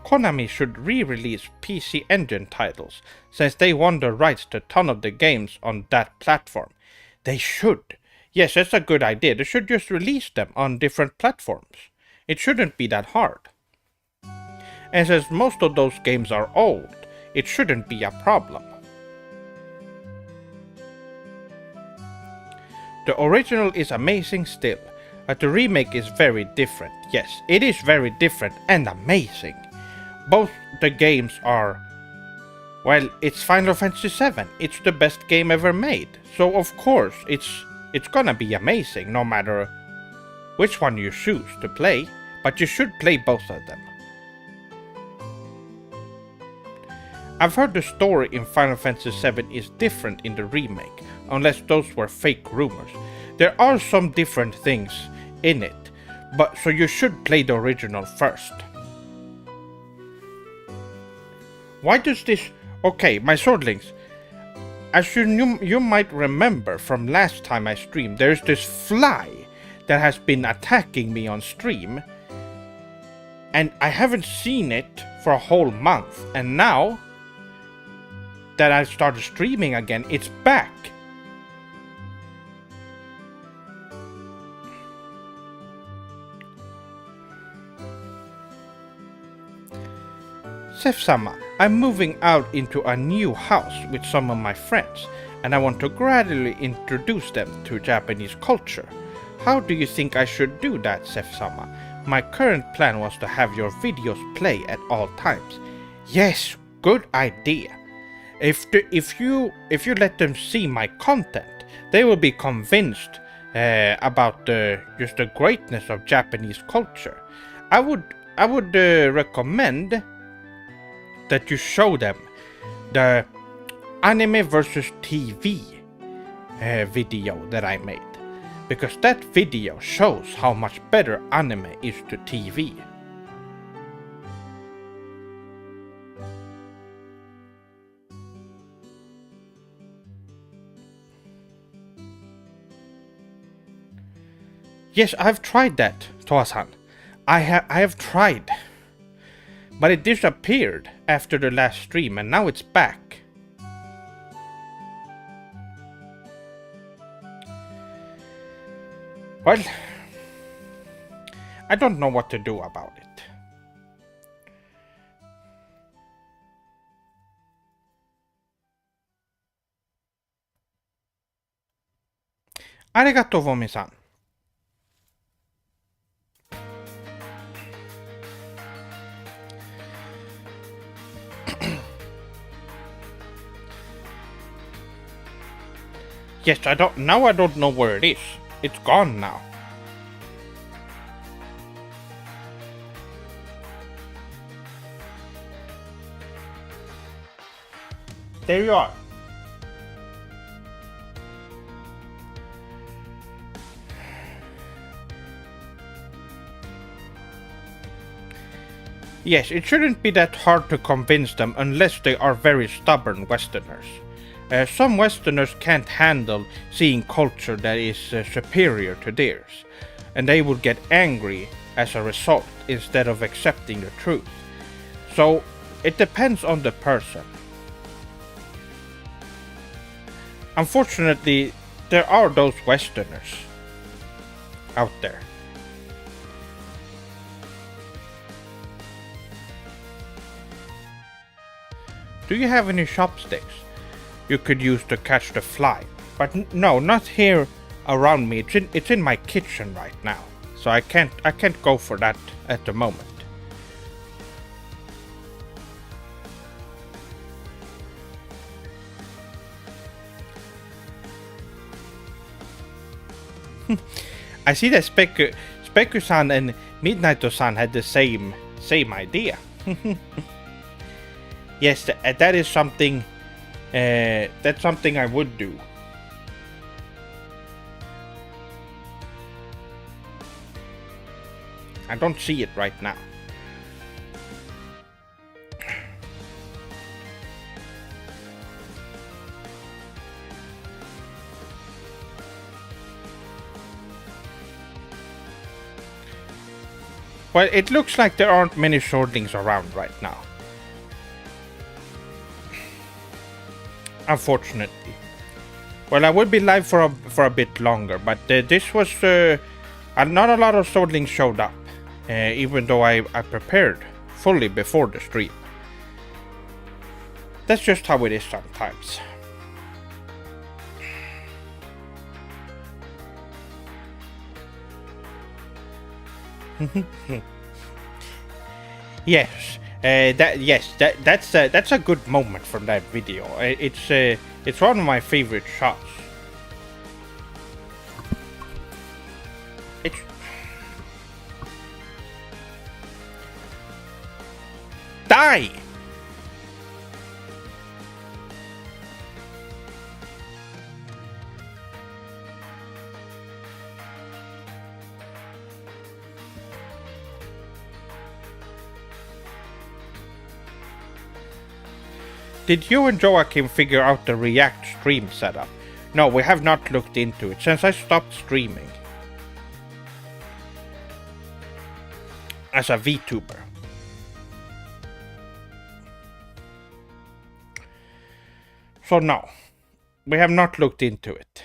Konami should re-release PC Engine titles, since they won the rights to a ton of the games on that platform. They should. Yes, that's a good idea. They should just release them on different platforms. It shouldn't be that hard. And since most of those games are old, it shouldn't be a problem. The original is amazing still, but the remake is very different. Yes, it is very different and amazing. Both the games are... Well, it's Final Fantasy VII. It's the best game ever made. So of course, it's gonna be amazing no matter which one you choose to play, but you should play both of them. I've heard the story in Final Fantasy VII is different in the remake, unless those were fake rumors. There are some different things in it, but so you should play the original first. Why does this... Okay, my swordlings. As you might remember from last time I streamed, there's this fly that has been attacking me on stream. And I haven't seen it for a whole month, and now that I started streaming again, it's back. Seth-sama, I'm moving out into a new house with some of my friends, and I want to gradually introduce them to Japanese culture. How do you think I should do that, Seth-sama? My current plan was to have your videos play at all times. Yes, good idea. If you let them see my content, they will be convinced about just the greatness of Japanese culture. I would recommend that you show them the anime versus TV video that I made, because that video shows how much better anime is to TV. Yes, I've tried that, Toa-san. I have tried. But it disappeared after the last stream, and now it's back. Well, I don't know what to do about it. Arigato, Vomi-san. Yes, I don't know where it is. It's gone now. There you are. Yes, it shouldn't be that hard to convince them unless they are very stubborn Westerners. Some Westerners can't handle seeing culture that is superior to theirs, and they would get angry as a result instead of accepting the truth. So, it depends on the person. Unfortunately, there are those Westerners out there. Do you have any chopsticks you could use to catch the fly? But no, not here around me. It's in my kitchen right now, so I can't go for that at the moment. I see that Speku-san and Midnight-san had the same idea. Yes, that is something. That's something I would do. I don't see it right now. Well, it looks like there aren't many swordlings around right now. Unfortunately. Well, I will be live for a bit longer, but this was not a lot of swordlings showed up, even though I prepared fully before the stream. That's just how it is sometimes. Yes, that's a good moment from that video. It's one of my favorite shots. It's die. Did you and Joachim figure out the React stream setup? No, we have not looked into it since I stopped streaming as a VTuber. So no, we have not looked into it.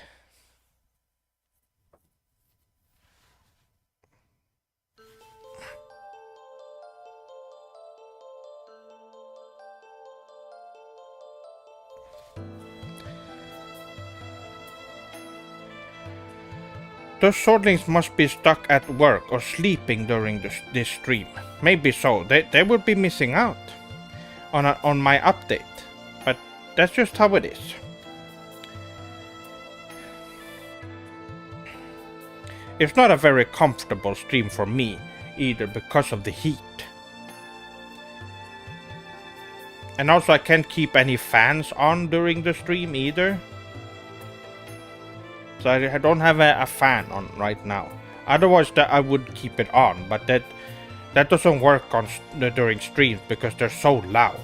Those swordlings must be stuck at work or sleeping during this stream. Maybe so. They will be missing out on my update. But that's just how it is. It's not a very comfortable stream for me either because of the heat. And also I can't keep any fans on during the stream either. So I don't have a fan on right now. Otherwise I would keep it on, but that doesn't work on during streams because they're so loud.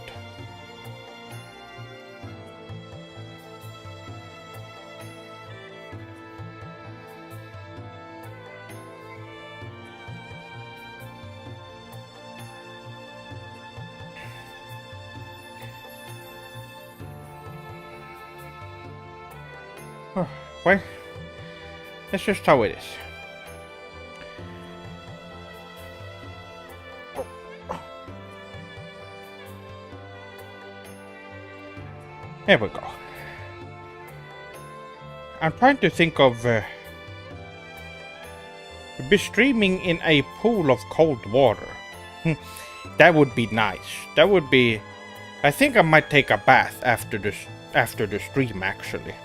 Well, that's just how it is. There we go. I'm trying to think of be streaming in a pool of cold water. That would be nice. That would be. I think I might take a bath after the stream actually.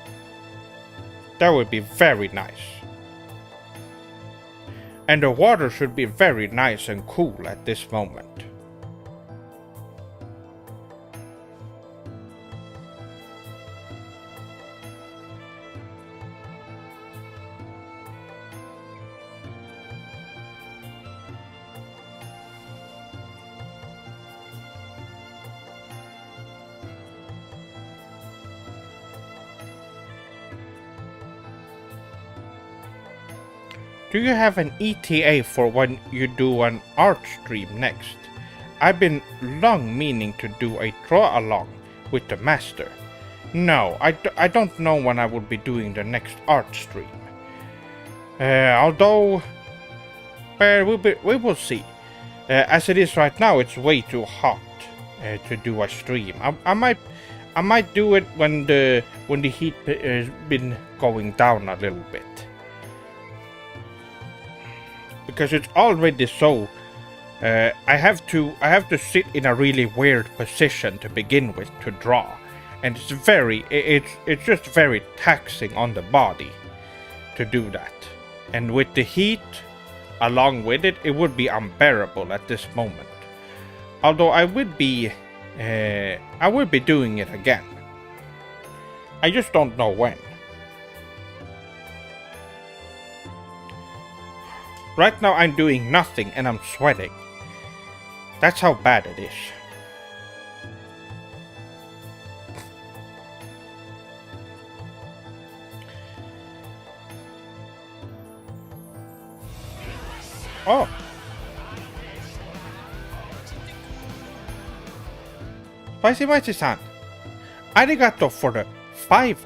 That would be very nice. And the water should be very nice and cool at this moment. Do you have an ETA for when you do an art stream next? I've been long meaning to do a draw along with the master. No, I don't know when I will be doing the next art stream. Although, well, we will see. As it is right now, it's way too hot to do a stream. I might do it when the heat has been going down a little bit. Because it's already so. I have to sit in a really weird position to begin with to draw, and it's just very taxing on the body to do that. And with the heat along with it, it would be unbearable at this moment. Although I will be doing it again. I just don't know when. Right now I'm doing nothing and I'm sweating. That's how bad it is. Oh. Spicy Mighty-san. Arigato for the $5.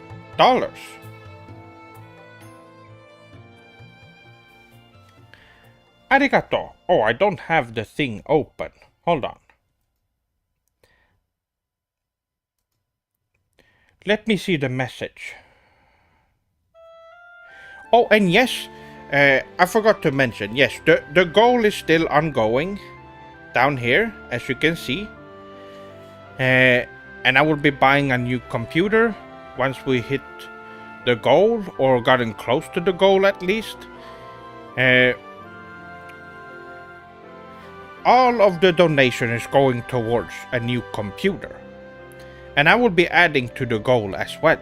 Arigato. Oh, I don't have the thing open. Hold on. Let me see the message. Oh, and yes, I forgot to mention, yes, the goal is still ongoing down here, as you can see. And I will be buying a new computer once we hit the goal, or gotten close to the goal at least. All of the donation is going towards a new computer. And I will be adding to the goal as well.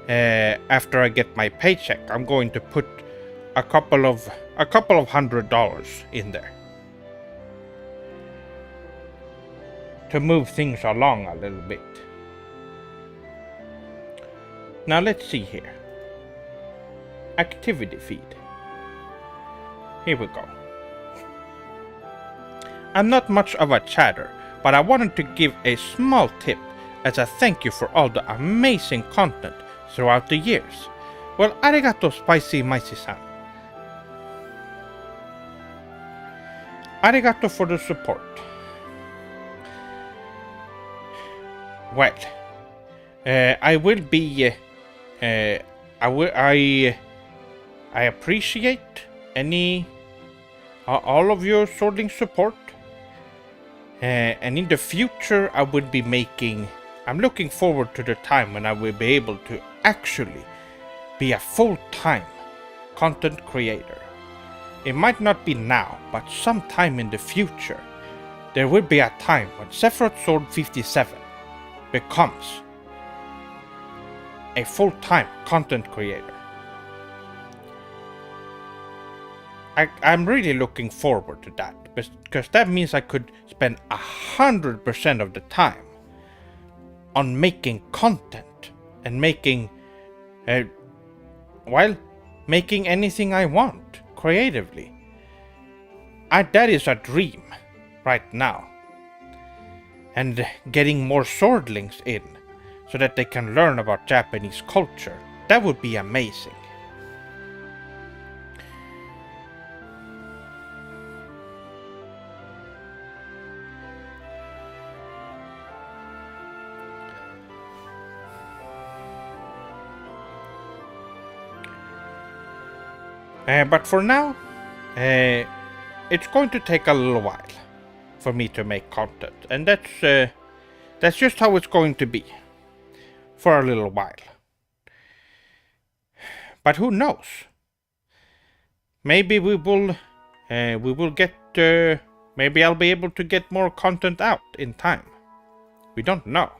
After I get my paycheck, I'm going to put a couple of $100 in there to move things along a little bit. Now let's see here. Activity feed. Here we go. I'm not much of a chatter, but I wanted to give a small tip as a thank you for all the amazing content throughout the years. Well, arigato spicy maisi-san. Arigato for the support. Well, I will be. I appreciate all of your swordling support. And in the future, I will be making. I'm looking forward to the time when I will be able to actually be a full-time content creator. It might not be now, but sometime in the future, there will be a time when Sephiroth Sword 57 becomes a full-time content creator. I'm really looking forward to that, because that means I could spend 100% of the time on making content and making anything I want creatively. That is a dream right now. And getting more swordlings in so that they can learn about Japanese culture, that would be amazing. But for now, it's going to take a little while for me to make content, and that's just how it's going to be for a little while. But who knows? Maybe we will get. Maybe I'll be able to get more content out in time. We don't know.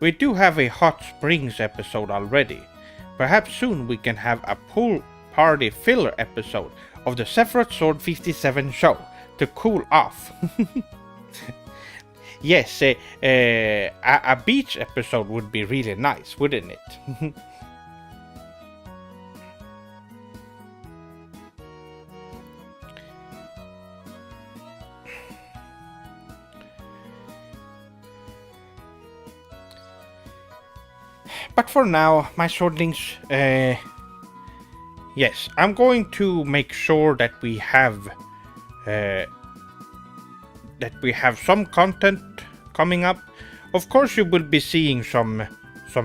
We do have a hot springs episode already. Perhaps soon we can have a pool party filler episode of the Sephiroth Sword 57 show to cool off. Yes, a beach episode would be really nice, wouldn't it? But for now, my swordlings, yes, I'm going to make sure that we have some content coming up. Of course, you will be seeing some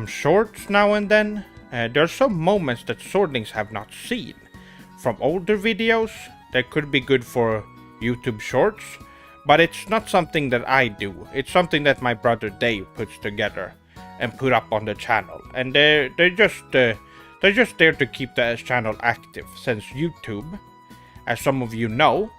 shorts now and then. There are some moments that swordlings have not seen from older videos that could be good for YouTube shorts, but it's not something that I do. It's something that my brother Dave puts together and put up on the channel, and they're just there to keep the channel active, since YouTube, as some of you know,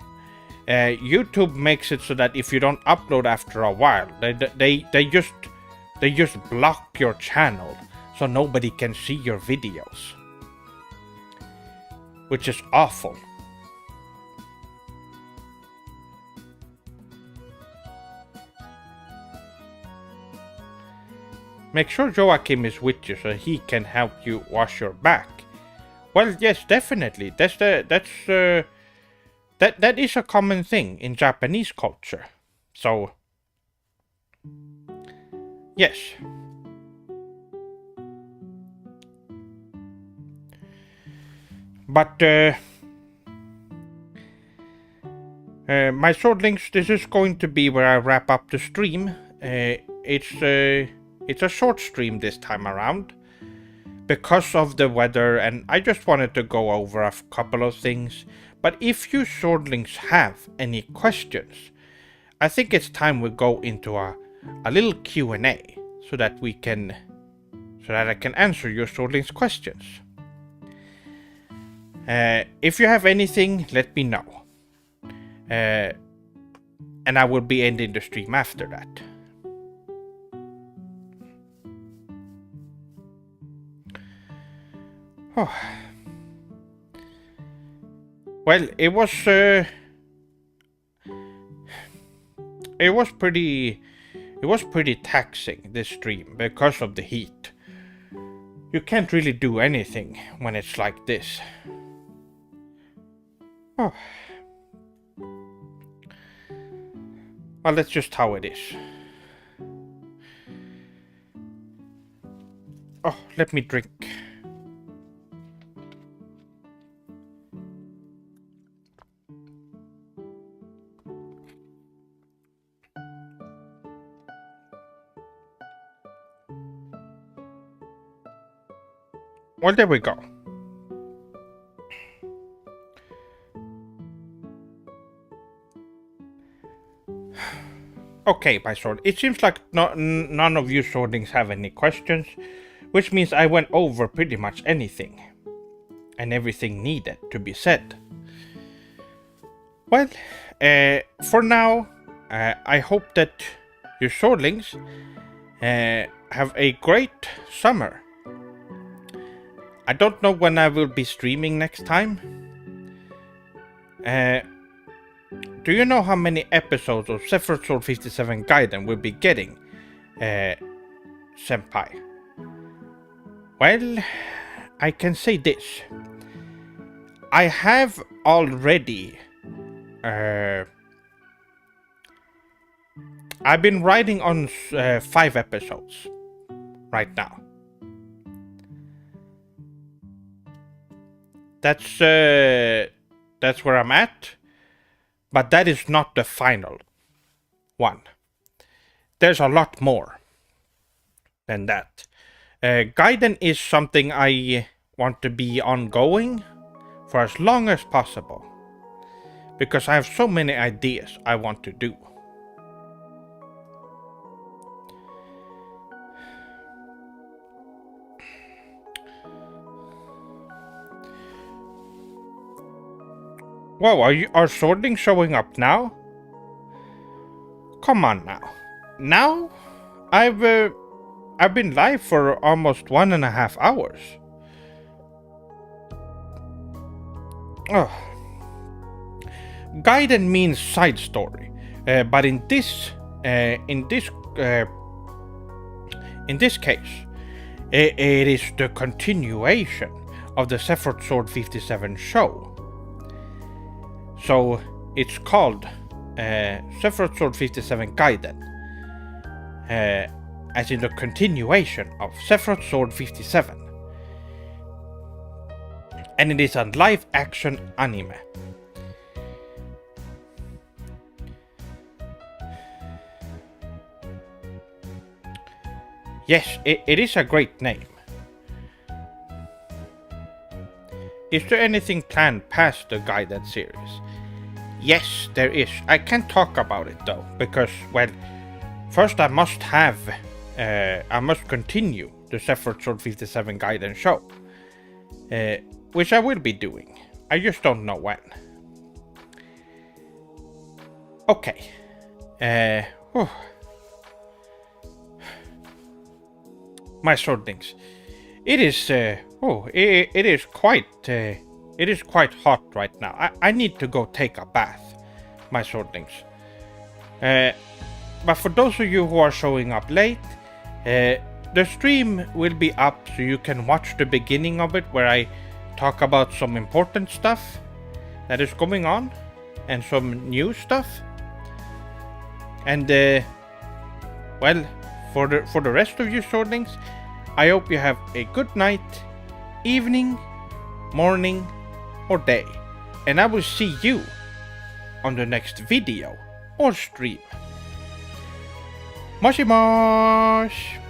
YouTube makes it so that if you don't upload after a while, they just block your channel so nobody can see your videos, which is awful. Make sure Joachim is with you so he can help you wash your back. Well, yes, definitely. That is a common thing in Japanese culture. So, yes. But my swordlings, this is going to be where I wrap up the stream. It's a short stream this time around because of the weather, and I just wanted to go over a couple of things. But if you swordlings have any questions, I think it's time we go into a little Q&A so that I can answer your swordlings questions. If you have anything, let me know. And I will be ending the stream after that. Oh. Well, it was pretty taxing, this stream, because of the heat. You can't really do anything when it's like this. Oh. Well, that's just how it is. Oh, let me drink. Well, there we go. Okay, my sword. It seems like none of you swordlings have any questions, which means I went over pretty much anything and everything needed to be said. Well, for now, I hope that you swordlings have a great summer. I don't know when I will be streaming next time. Do you know how many episodes of Sephiroth Sword 57 Gaiden we'll be getting, Senpai? Well, I can say this. I have already... I've been writing on 5 episodes right now. That's where I'm at. But that is not the final one. There's a lot more than that. Gaiden is something I want to be ongoing for as long as possible. Because I have so many ideas I want to do. Wow, are swordlings showing up now? Come on now. Now? I've been live for almost 1.5 hours. Oh. Gaiden means side story, but in this case, it is the continuation of the Sephiroth Sword 57 show. So it's called Sephiroth Sword 57 Gaiden, as in the continuation of Sephiroth Sword 57. And it is a live-action anime. Yes, it is a great name. Is there anything planned past the Gaiden series? Yes, there is. I can't talk about it though, because, well, first I must continue the Sephiroth Sword 57 Gaiden show, which I will be doing. I just don't know when. Okay. My swordlings. It is quite hot right now. I need to go take a bath, my swordlings. But for those of you who are showing up late, the stream will be up so you can watch the beginning of it, where I talk about some important stuff that is going on and some new stuff. And well, for the rest of you swordlings, I hope you have a good night, evening, morning, or day, and I will see you on the next video or stream. Moshimash!